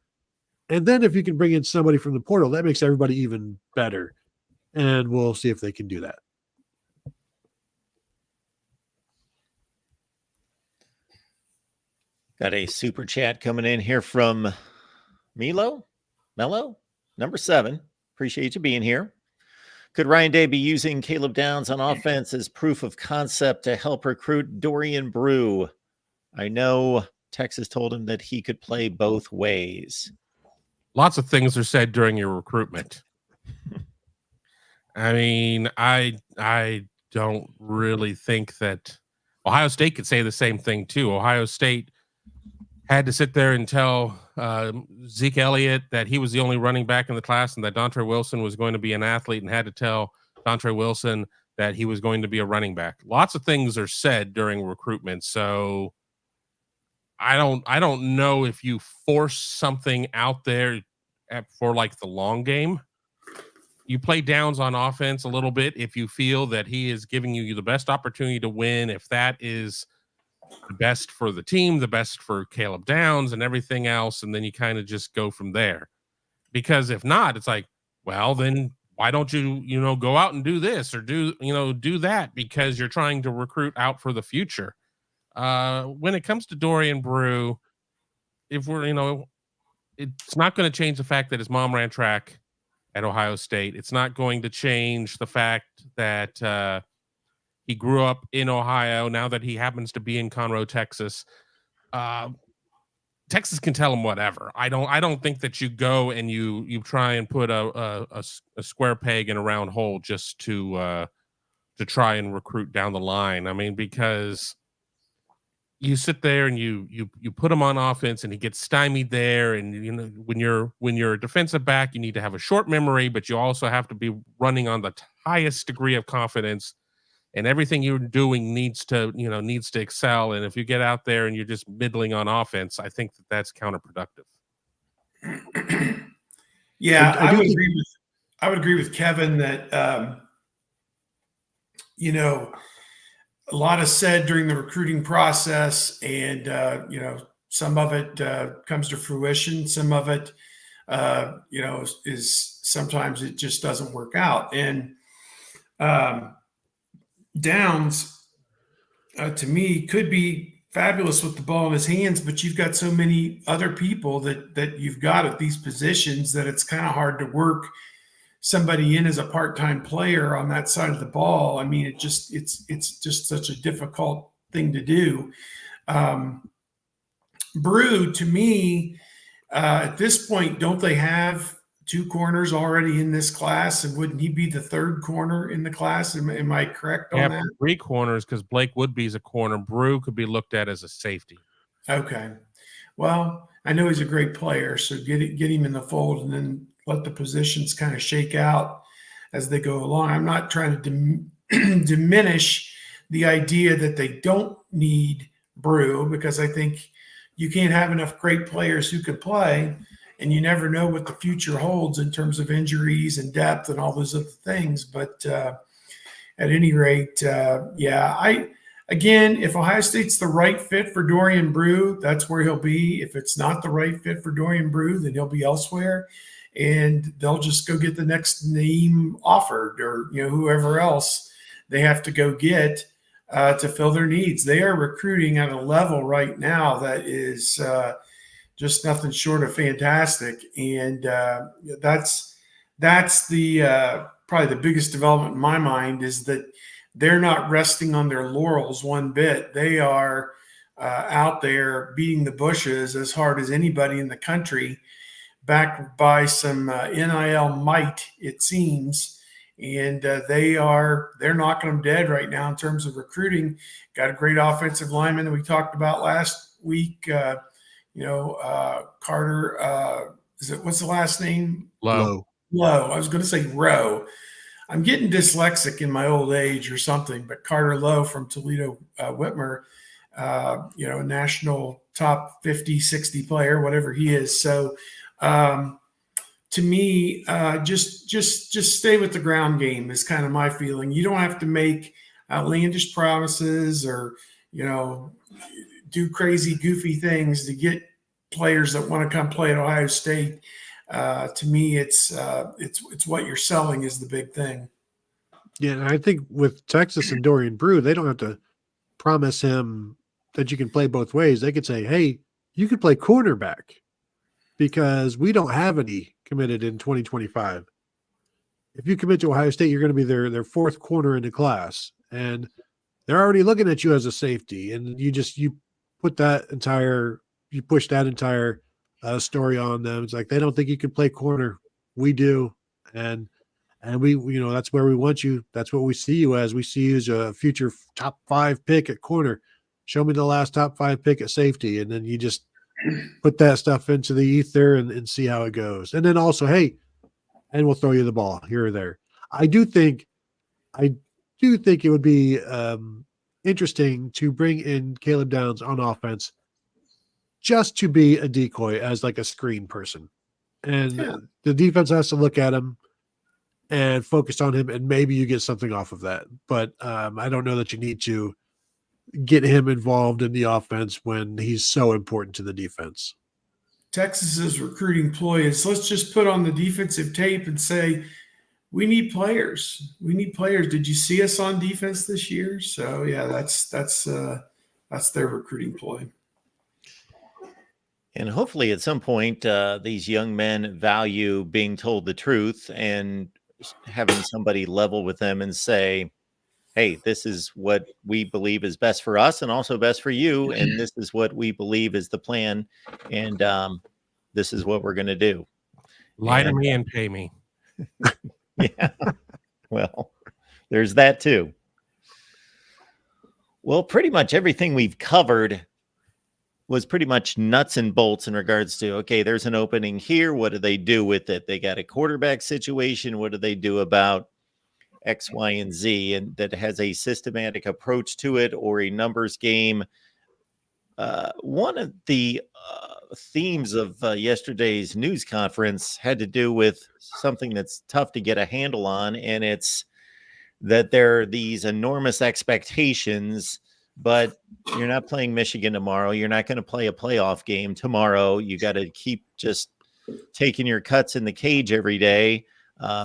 And then if you can bring in somebody from the portal, that makes everybody even better. And we'll see if they can do that. Got a super chat coming in here from Mello, number 7. Appreciate you being here. Could Ryan Day be using Caleb Downs on offense as proof of concept to help recruit Dorian Brew? I know Texas told him that he could play both ways. Lots of things are said during your recruitment. I mean, I don't really think that Ohio State could say the same thing too. Ohio State had to sit there and tell Zeke Elliott that he was the only running back in the class and that Dontre Wilson was going to be an athlete, and had to tell Dontre Wilson that he was going to be a running back. Lots of things are said during recruitment. So I don't know if you force something out there for like the long game. You play Downs on offense a little bit if you feel that he is giving you the best opportunity to win, if that is the best for the team, the best for Caleb Downs and everything else, and then you kind of just go from there. Because if not, it's like, Well, then why don't you, go out and do this or do that, because you're trying to recruit out for the future. When it comes to Dorian Brew, if we're, it's not going to change the fact that his mom ran track at Ohio State. It's not going to change the fact that he grew up in Ohio. Now that he happens to be in Conroe, Texas, Texas can tell him whatever. I don't think that you go and you try and put a square peg in a round hole just to try and recruit down the line. I mean, because you sit there and you put him on offense and he gets stymied there. And when you're a defensive back, you need to have a short memory, but you also have to be running on the highest degree of confidence, and everything you're doing needs to excel. And if you get out there and you're just middling on offense, I think that that's counterproductive. Yeah, I would agree with Kevin that a lot is said during the recruiting process, and some of it comes to fruition. Some of it, is sometimes it just doesn't work out. And Downs, to me, could be fabulous with the ball in his hands, but you've got so many other people that you've got at these positions that it's kind of hard to work somebody in as a part-time player on that side of the ball. I mean, it's just such a difficult thing to do. Brew, to me, at this point, don't they have two corners already in this class? And wouldn't he be the third corner in the class? Am I correct on that? Three corners, because Blake Woodby's a corner. Brew could be looked at as a safety. Okay. Well, I know he's a great player, so get him in the fold and then let the positions kind of shake out as they go along. I'm not trying to diminish the idea that they don't need Brew, because I think you can't have enough great players who can play, and you never know what the future holds in terms of injuries and depth and all those other things. But at any rate, again, if Ohio State's the right fit for Dorian Brew, that's where he'll be. If it's not the right fit for Dorian Brew, then he'll be elsewhere, and they'll just go get the next name offered, or whoever else they have to go get to fill their needs. They are recruiting at a level right now that is just nothing short of fantastic, and that's the probably the biggest development in my mind, is that they're not resting on their laurels one bit. They are out there beating the bushes as hard as anybody in the country, backed by some NIL might, it seems. And they're knocking them dead right now in terms of recruiting. Got a great offensive lineman that we talked about last week. Carter, what's the last name? Low. I was going to say Rowe. I'm getting dyslexic in my old age or something, but Carter Lowe from Toledo Whitmer, national top 50, 60 player, whatever he is. So to me, just stay with the ground game is kind of my feeling. You don't have to make outlandish promises or, do crazy, goofy things to get players that want to come play at Ohio State. To me, it's what you're selling is the big thing. Yeah, and I think with Texas and Dorian Brew, they don't have to promise him that you can play both ways. They could say, hey, you could play cornerback because we don't have any committed in 2025. If you commit to Ohio State, you're going to be their fourth corner in the class, and they're already looking at you as a safety, and you push that entire story on them. It's like they don't think you can play corner. We do, and we that's where we want you. That's what we see you as. We see you as a future top 5 pick at corner. Show me the last top 5 pick at safety, and then you just put that stuff into the ether and see how it goes. And then also, hey, and we'll throw you the ball here or there. I do think it would be interesting to bring in Caleb Downs on offense just to be a decoy as like a screen person. And the defense has to look at him and focus on him, and maybe you get something off of that. But I don't know that you need to get him involved in the offense when he's so important to the defense. Texas's recruiting ploy is, let's just put on the defensive tape and say, we need players. We need players. Did you see us on defense this year? So yeah, that's their recruiting ploy. And hopefully at some point, these young men value being told the truth and having somebody level with them and say, hey, this is what we believe is best for us and also best for you. And this is what we believe is the plan. And this is what we're going to do. Lie to me and pay me. Yeah. Well, there's that too. Well, pretty much everything we've covered was pretty much nuts and bolts in regards to, okay, there's an opening here. What do they do with it? They got a quarterback situation. What do they do about X, Y, and Z? And that has a systematic approach to it or a numbers game. One of the themes of yesterday's news conference had to do with something that's tough to get a handle on, and it's that there are these enormous expectations, but you're not playing Michigan tomorrow. You're not going to play a playoff game tomorrow. You got to keep just taking your cuts in the cage every day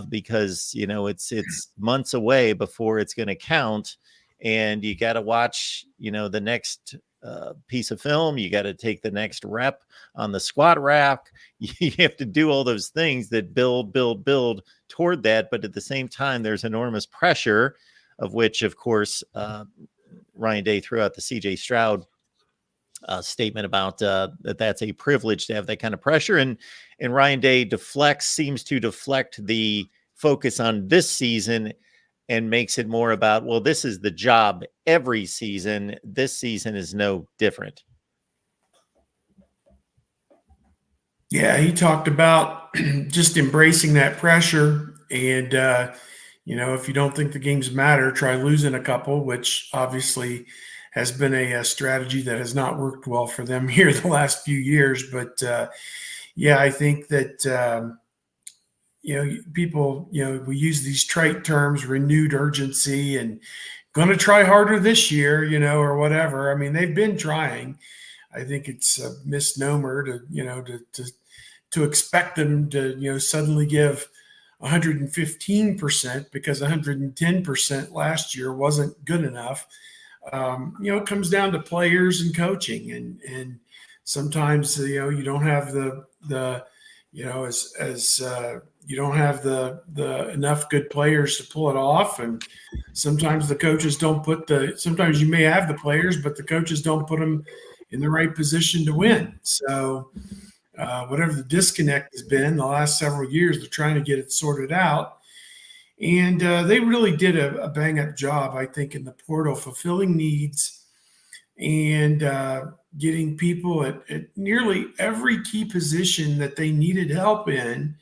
because, you know, it's months away before it's going to count, and you got to watch, you know, the next piece of film. You got to take the next rep on the squat rack. You have to do all those things that build toward that. But at the same time, there's enormous pressure, of which, of course, Ryan Day threw out the CJ Stroud statement about that that's a privilege to have that kind of pressure. And Ryan Day seems to deflect the focus on this season and makes it more about, well, this is the job every season. This season is no different. Yeah, he talked about just embracing that pressure. And, you know, if you don't think the games matter, try losing a couple, which obviously has been a strategy that has not worked well for them here the last few years. But, yeah, I think that, you know, people, you know, we use these trite terms, renewed urgency and going to try harder this year, you know, or whatever. I mean, they've been trying. I think it's a misnomer to, you know, to expect them to, you know, suddenly give 115% because 110% last year wasn't good enough. You know, it comes down to players and coaching, and sometimes, you know, you don't have the you know, as you don't have the enough good players to pull it off, and sometimes the coaches don't put sometimes you may have the players, but the coaches don't put them in the right position to win. So whatever the disconnect has been the last several years, they're trying to get it sorted out. And they really did a bang-up job, I think, in the portal, fulfilling needs and getting people at nearly every key position that they needed help in.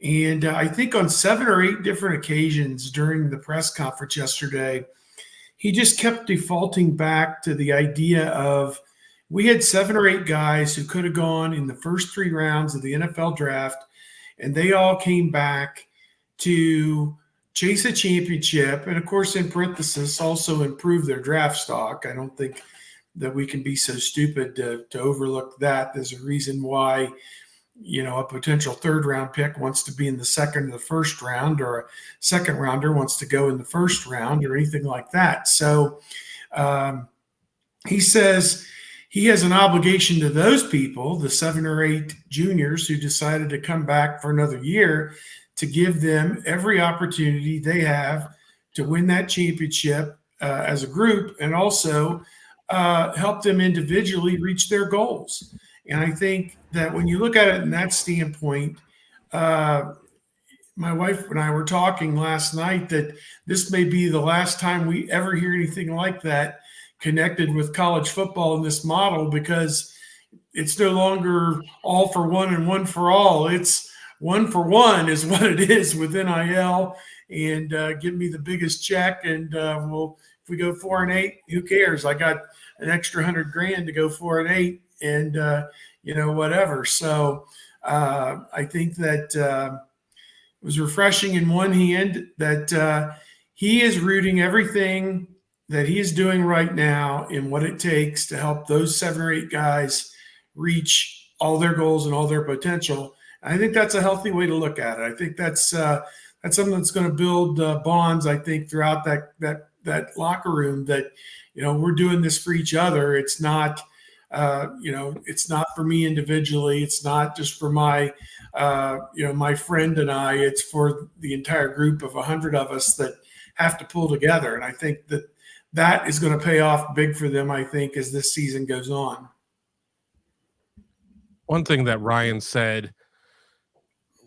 And I think on 7 or 8 different occasions during the press conference yesterday, he just kept defaulting back to the idea of, we had 7 or 8 guys who could have gone in the first 3 rounds of the NFL draft, and they all came back to chase a championship. And of course, in parenthesis, also improve their draft stock. I don't think that we can be so stupid to overlook that. There's a reason why, you know, a potential 3rd round pick wants to be in the 2nd or the 1st round, or a 2nd rounder wants to go in the 1st round, or anything like that. So he says he has an obligation to those people, the 7 or 8 juniors who decided to come back for another year, to give them every opportunity they have to win that championship as a group, and also help them individually reach their goals. And I think that when you look at it in that standpoint, my wife and I were talking last night that this may be the last time we ever hear anything like that connected with college football in this model, because it's no longer all for one and one for all. It's 1 for 1 is what it is with NIL, and give me the biggest check. And if we go 4 and 8, who cares? I got an extra $100,000 to go 4 and 8, and you know, whatever. So I think that it was refreshing in one hand that he is rooting everything that he is doing right now in what it takes to help those 7 or 8 guys reach all their goals and all their potential. And I think that's a healthy way to look at it. I think that's something that's going to build bonds, I think, throughout that locker room, that, we're doing this for each other. It's not, it's not for me individually. It's not just for my, my friend and I. It's for the entire group of 100 of us that have to pull together. And I think that is going to pay off big for them, I think, as this season goes on. One thing that Ryan said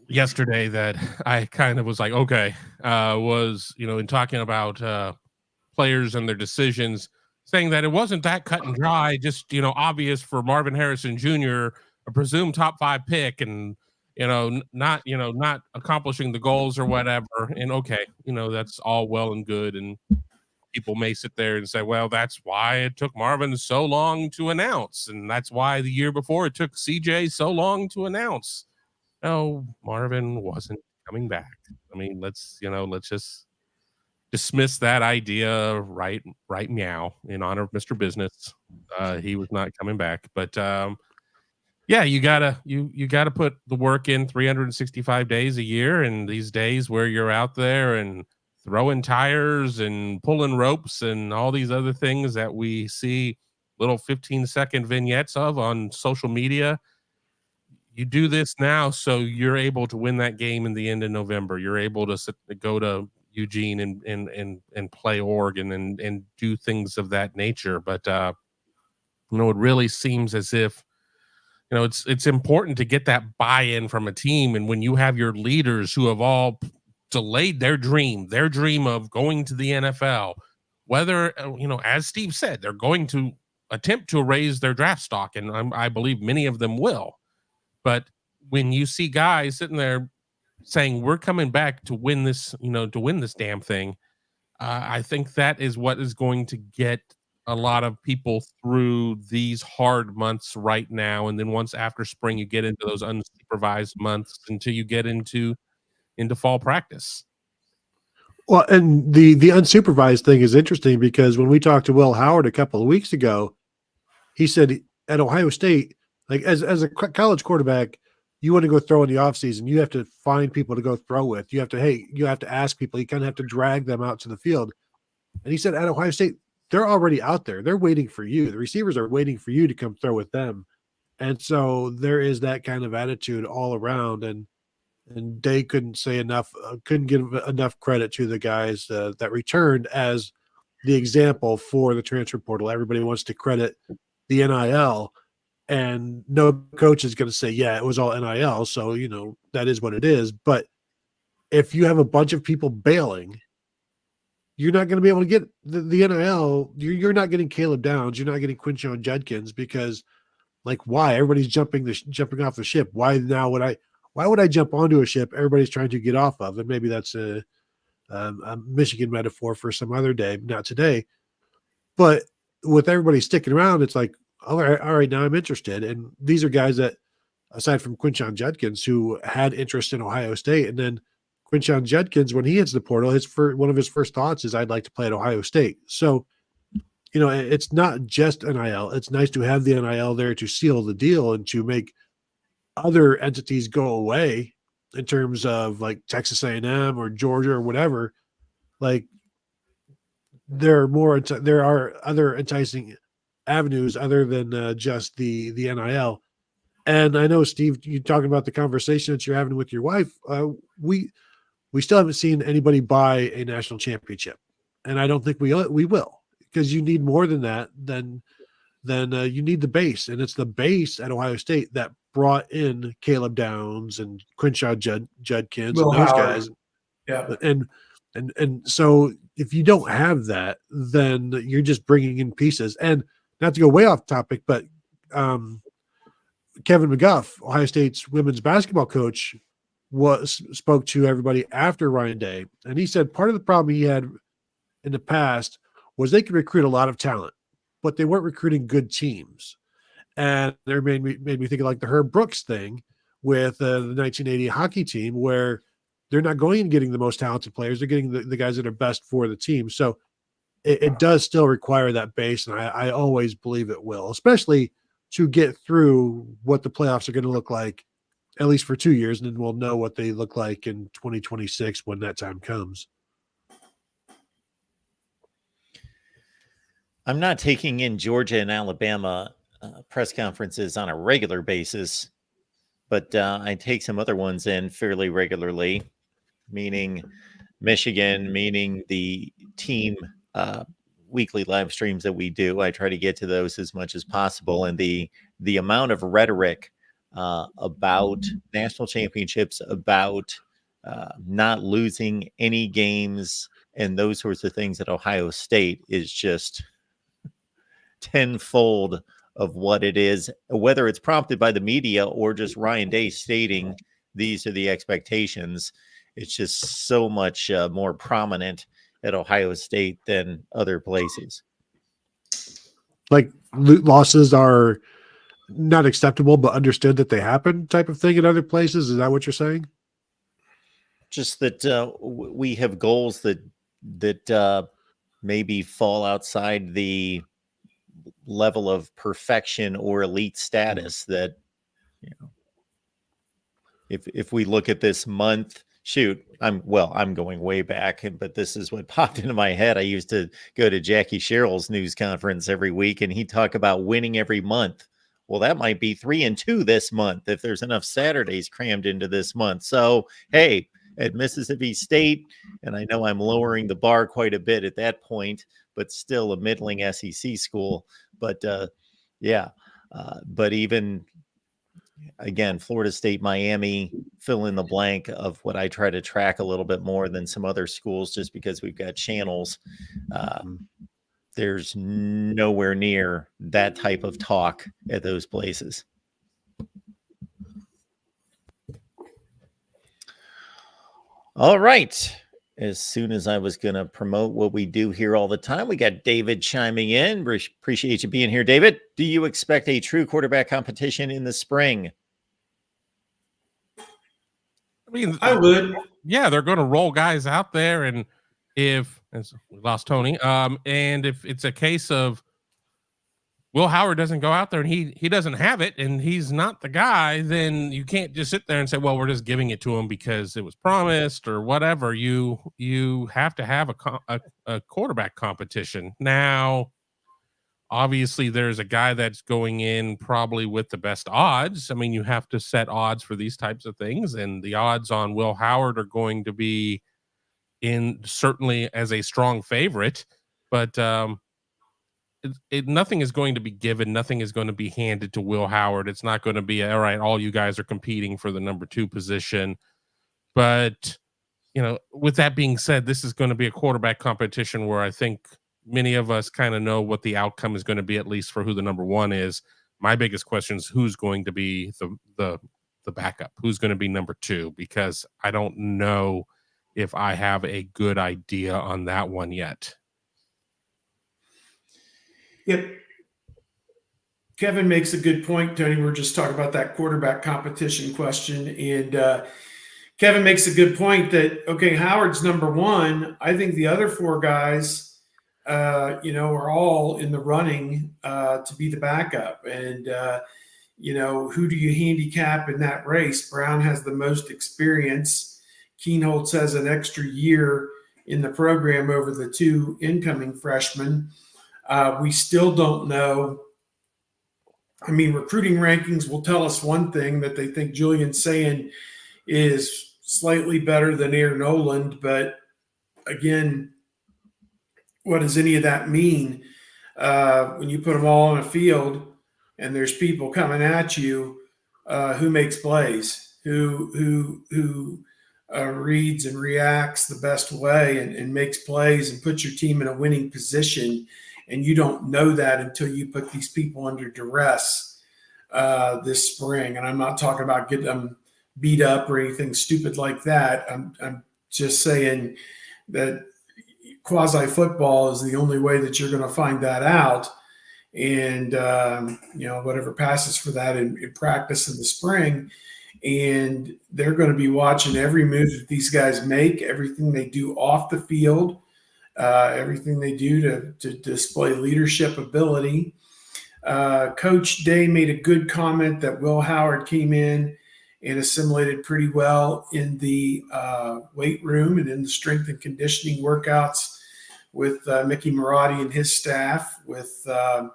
yesterday that I kind of was like, okay, was, in talking about players and their decisions, saying that it wasn't that cut and dry, just, obvious for Marvin Harrison Jr., a presumed top 5 pick, and, not accomplishing the goals or whatever. And okay, that's all well and good. And people may sit there and say, well, that's why it took Marvin so long to announce. And that's why the year before it took CJ so long to announce. No, Marvin wasn't coming back. I mean, let's just dismiss that idea right meow, in honor of Mr. Business. He was not coming back. But yeah, you gotta put the work in 365 days a year, and these days where you're out there and throwing tires and pulling ropes and all these other things that we see little 15-second vignettes of on social media. You do this now so you're able to win that game in the end of November. You're able to go to Eugene and play Oregon and do things of that nature. But it really seems as if it's important to get that buy-in from a team. And when you have your leaders who have all delayed their dream of going to the NFL, whether as Steve said, they're going to attempt to raise their draft stock, and I believe many of them will. But when you see guys sitting there saying we're coming back to win this, to win this damn thing, I think that is what is going to get a lot of people through these hard months right now. And then once after spring, you get into those unsupervised months until you get into fall practice. Well, and the unsupervised thing is interesting because when we talked to Will Howard a couple of weeks ago, he said at Ohio State, like as a college quarterback, you want to go throw in the offseason, you have to find people to go throw with. You have to ask people. You kind of have to drag them out to the field. And he said at Ohio State, they're already out there. They're waiting for you. The receivers are waiting for you to come throw with them. And so there is that kind of attitude all around. And Day couldn't say enough, couldn't give enough credit to the guys that returned as the example for the transfer portal. Everybody wants to credit the NIL, and no coach is going to say, yeah, it was all NIL. So, that is what it is. But if you have a bunch of people bailing, you're not going to be able to get the NIL. You're not getting Caleb Downs. You're not getting Quinshon Judkins because, why? Everybody's jumping off the ship. Why would I jump onto a ship everybody's trying to get off of? And maybe that's a Michigan metaphor for some other day, not today. But with everybody sticking around, it's like, all right, now I'm interested. And these are guys that, aside from Quinshon Judkins, who had interest in Ohio State. And then Quinshon Judkins, when he hits the portal, one of his first thoughts is, I'd like to play at Ohio State. So, it's not just NIL. It's nice to have the NIL there to seal the deal and to make other entities go away in terms of Texas A&M or Georgia or whatever. There are other enticing avenues other than just the NIL. And I know, Steve, you talking about the conversation that you're having with your wife. We still haven't seen anybody buy a national championship, and I don't think we will, because you need more than that. Then you need the base, and it's the base at Ohio State that brought in Caleb Downs and Quinshon Judkins and those guys. Yeah, and so if you don't have that, then you're just bringing in pieces. And not to go way off topic, but Kevin McGuff, Ohio State's women's basketball coach, spoke to everybody after Ryan Day, and he said part of the problem he had in the past was they could recruit a lot of talent, but they weren't recruiting good teams. And it made me think of the Herb Brooks thing with the 1980 hockey team, where they're not going and getting the most talented players. They're getting the guys that are best for the team. So it does still require that base, and I always believe it will, especially to get through what the playoffs are going to look like, at least for 2 years, and then we'll know what they look like in 2026 when that time comes. I'm not taking in Georgia and Alabama press conferences on a regular basis, but I take some other ones in fairly regularly, meaning Michigan, meaning the team weekly live streams that we do. I try to get to those as much as possible. And the amount of rhetoric about national championships, about not losing any games and those sorts of things at Ohio State is just tenfold of what it is, whether it's prompted by the media or just Ryan Day stating these are the expectations. It's just so much more prominent at Ohio State than other places. Like losses are not acceptable, but understood that they happen type of thing in other places. Is that what you're saying? Just that we have goals that maybe fall outside the level of perfection or elite status that, you know, if we look at this month, I'm going way back, but this is what popped into my head. I used to go to Jackie Sherrill's news conference every week, and he'd talk about winning every month. Well, that might be 3-2 this month if there's enough Saturdays crammed into this month. So, hey, at Mississippi State, and I know I'm lowering the bar quite a bit at that point, but still a middling SEC school. But but even again, Florida State, Miami, fill in the blank of what I try to track a little bit more than some other schools just because we've got channels. There's nowhere near that type of talk at those places. All right. As soon as I was going to promote what we do here all the time, we got David chiming in. Appreciate you being here, David. Do you expect a true quarterback competition in the spring? I mean, I would. Yeah, they're going to roll guys out there, and if we lost Tony, and if it's a case of Will Howard doesn't go out there and he doesn't have it and he's not the guy, then you can't just sit there and say, well, we're just giving it to him because it was promised or whatever. You have to have a quarterback competition. Now, obviously, there's a guy that's going in probably with the best odds. I mean, you have to set odds for these types of things, and the odds on Will Howard are going to be in certainly as a strong favorite, but nothing is going to be given. Nothing is going to be handed to Will Howard. It's not going to be, all right, all you guys are competing for the number 2 position. But, you know, with that being said, this is going to be a quarterback competition where I think many of us kind of know what the outcome is going to be, at least for who the number 1 is. My biggest question is who's going to be the backup, who's going to be number 2, because I don't know if I have a good idea on that one yet. Yep. Kevin makes a good point, Tony. We're just talking about that quarterback competition question. And Kevin makes a good point that, okay, Howard's number 1. I think the other 4 guys, are all in the running to be the backup. And, who do you handicap in that race? Brown has the most experience. Keenholz has an extra year in the program over the 2 incoming freshmen. We still don't know. I mean, recruiting rankings will tell us one thing, that they think Julian Sayin is slightly better than Aaron Noland. But again, what does any of that mean? When you put them all on a field and there's people coming at you, who makes plays, who reads and reacts the best way and makes plays and puts your team in a winning position. And you don't know that until you put these people under duress this spring. And I'm not talking about getting them beat up or anything stupid like that. I'm just saying that quasi football is the only way that you're going to find that out. And, whatever passes for that in practice in the spring. And they're going to be watching every move that these guys make, everything they do off the field, everything they do to display leadership ability. Coach Day made a good comment that Will Howard came in and assimilated pretty well in the weight room and in the strength and conditioning workouts with Mickey Marotti and his staff, with the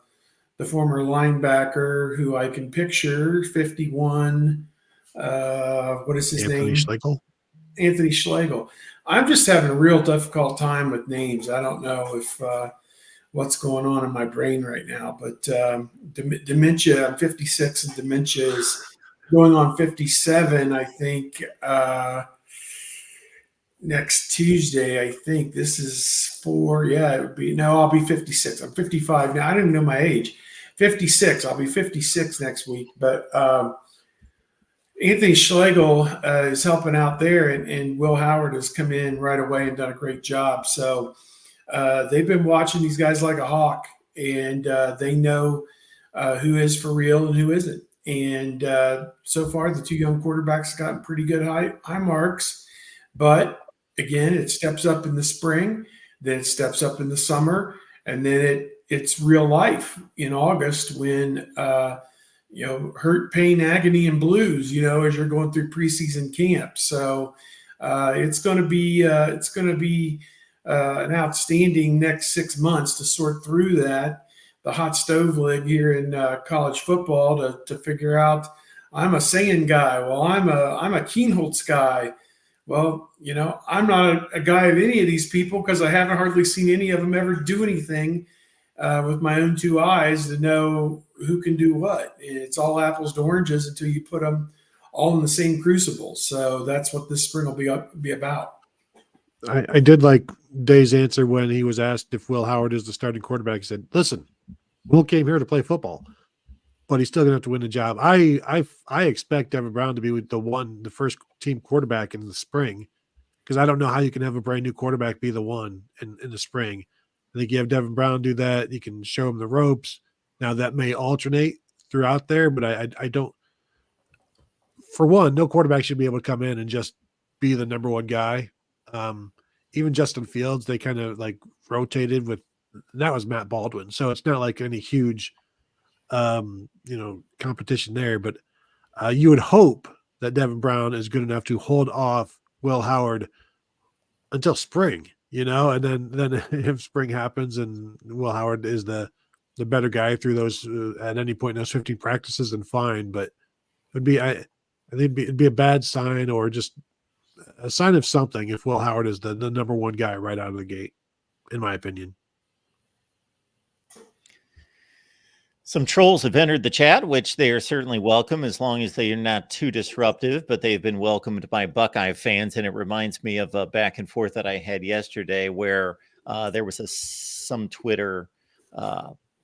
former linebacker who I can picture, 51. What is his Anthony name? Schlegel. Anthony Schlegel. I'm just having a real difficult time with names. I don't know if what's going on in my brain right now, but dementia, I'm 56 and dementia is going on 57, I think, next Tuesday. I think this is it would be, no, I'll be 56. I'm 55 now. I don't even know my age. 56. I'll be 56 next week. But Anthony Schlegel is helping out there, and Will Howard has come in right away and done a great job. So they've been watching these guys like a hawk, and they know who is for real and who isn't. And so far, the two young quarterbacks gotten pretty good high marks. But again, it steps up in the spring, then it steps up in the summer, and then it's real life in August when hurt, pain, agony, and blues. As you're going through preseason camp. So it's going to be an outstanding next 6 months to sort through that. The hot stove lid here in college football to figure out, I'm a Sand guy. Well, I'm a Keenholz guy. Well, I'm not a guy of any of these people because I haven't hardly seen any of them ever do anything with my own two eyes to know who can do what. It's all apples to oranges until you put them all in the same crucible. So that's what this spring will be about. I did like Day's answer when he was asked if Will Howard is the starting quarterback. He said, listen, Will came here to play football, but he's still going to have to win the job. I expect Devin Brown to be the first team quarterback in the spring, because I don't know how you can have a brand new quarterback be the one in the spring. I think you have Devin Brown do that. You can show him the ropes. Now that may alternate throughout there, but I don't. For one, no quarterback should be able to come in and just be the number one guy. Even Justin Fields, they kind of like rotated with. That was Matt Baldwin, so it's not like any huge, competition there. But you would hope that Devin Brown is good enough to hold off Will Howard until spring, and then if spring happens and Will Howard is the better guy through those at any point in those 15 practices, then fine. But I think it'd be a bad sign, or just a sign of something if Will Howard is the number one guy right out of the gate, in my opinion. Some trolls have entered the chat, which they are certainly welcome as long as they are not too disruptive, but they've been welcomed by Buckeye fans. And it reminds me of a back and forth that I had yesterday where there was some Twitter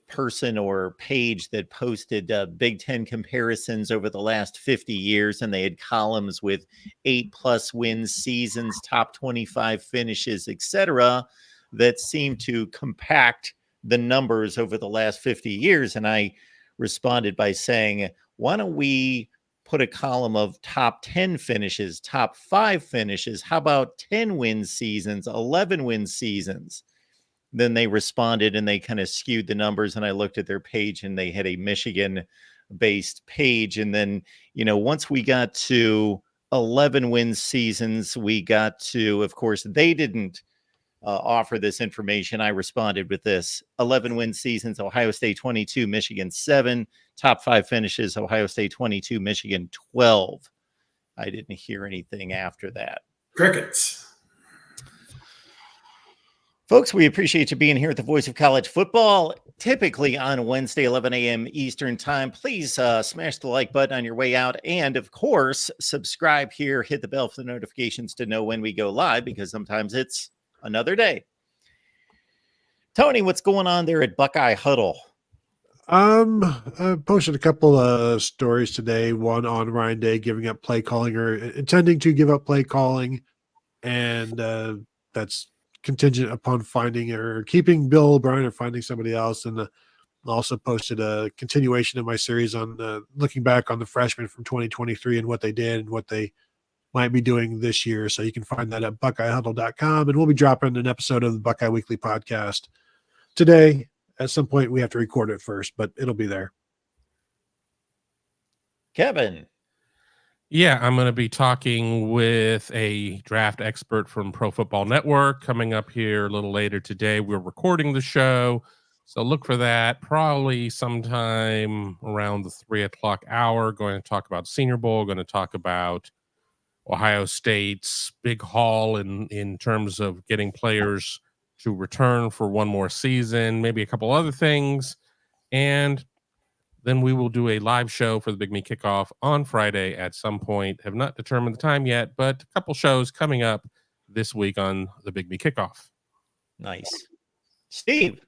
person or page that posted Big Ten comparisons over the last 50 years. And they had columns with 8+ win seasons, top 25 finishes, etc., that seemed to compact the numbers over the last 50 years. And I responded by saying, why don't we put a column of top 10 finishes, top 5 finishes? How about 10 win seasons, 11 win seasons? Then they responded and they kind of skewed the numbers. And I looked at their page and they had a Michigan based page. And then, once we got to 11 win seasons, we got to, of course, they didn't offer this information. I responded with this: 11 win seasons, Ohio State 22, Michigan 7, top 5 finishes, Ohio State 22, Michigan 12. I didn't hear anything after that. Crickets. Folks, we appreciate you being here at the Voice of College Football, typically on Wednesday, 11 a.m. Eastern Time. Please smash the like button on your way out. And, of course, subscribe here. Hit the bell for the notifications to know when we go live, because sometimes it's another day. Tony, what's going on there at Buckeye Huddle? I posted a couple of stories today. One on Ryan Day giving up play calling, or intending to give up play calling, and that's contingent upon finding or keeping Bill O'Brien or finding somebody else. And also posted a continuation of my series on looking back on the freshmen from 2023 and what they did and what they might be doing this year. So you can find that at BuckeyeHuddle.com. And we'll be dropping an episode of the Buckeye Weekly podcast today at some point we have to record it first, but it'll be there. Kevin. Yeah, I'm going to be talking with a draft expert from Pro Football Network coming up here a little later today. We're recording the show, so look for that probably sometime around the 3:00 hour. Going to talk about Senior Bowl, going to talk about Ohio State's big haul in terms of getting players to return for one more season, maybe a couple other things. And then we will do a live show for the Big Me Kickoff on Friday at some point. Have not determined the time yet, but a couple shows coming up this week on the Big Me Kickoff. Nice. Steve.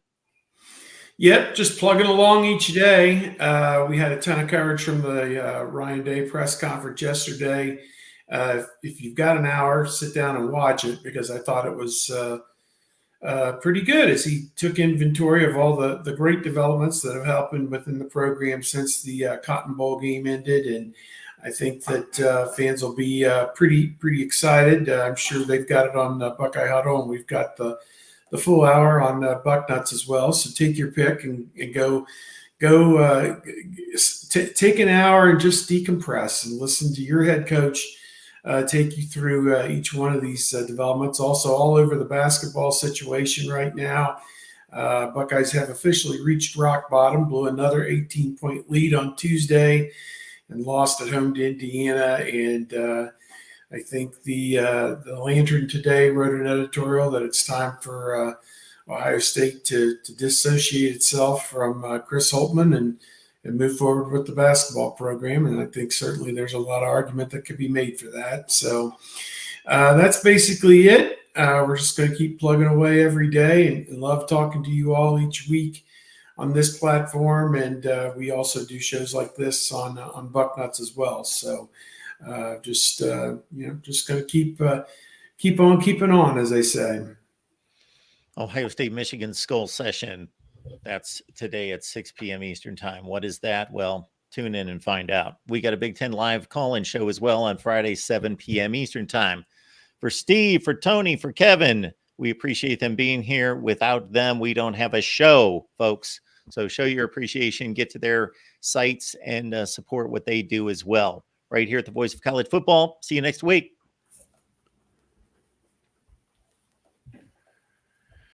Yep, just plugging along each day. We had a ton of coverage from the Ryan Day press conference yesterday. If you've got an hour, sit down and watch it, because I thought it was pretty good as he took inventory of all the great developments that have happened within the program since the Cotton Bowl game ended. And I think that fans will be pretty excited. I'm sure they've got it on Buckeye Huddle, and we've got the full hour on Bucknuts as well. So take your pick and go take an hour and just decompress and listen to your head coach take you through each one of these developments. Also, all over the basketball situation right now, Buckeyes have officially reached rock bottom, blew another 18-point lead on Tuesday and lost at home to Indiana. And I think the Lantern today wrote an editorial that it's time for Ohio State to dissociate itself from Chris Holtmann and move forward with the basketball program. And I think certainly there's a lot of argument that could be made for that. So that's basically it. We're just going to keep plugging away every day and love talking to you all each week on this platform. And we also do shows like this on Bucknuts as well. So just going to keep on keeping on, as they say. Ohio State, Michigan Skull Session. That's today at 6 p.m. Eastern time. What is that? Well, tune in and find out. We got a Big Ten Live call-in show as well on Friday, 7 p.m. Eastern time. For Steve, for Tony, for Kevin, we appreciate them being here. Without them, we don't have a show, folks. So show your appreciation, get to their sites, and support what they do as well. Right here at the Voice of College Football. See you next week.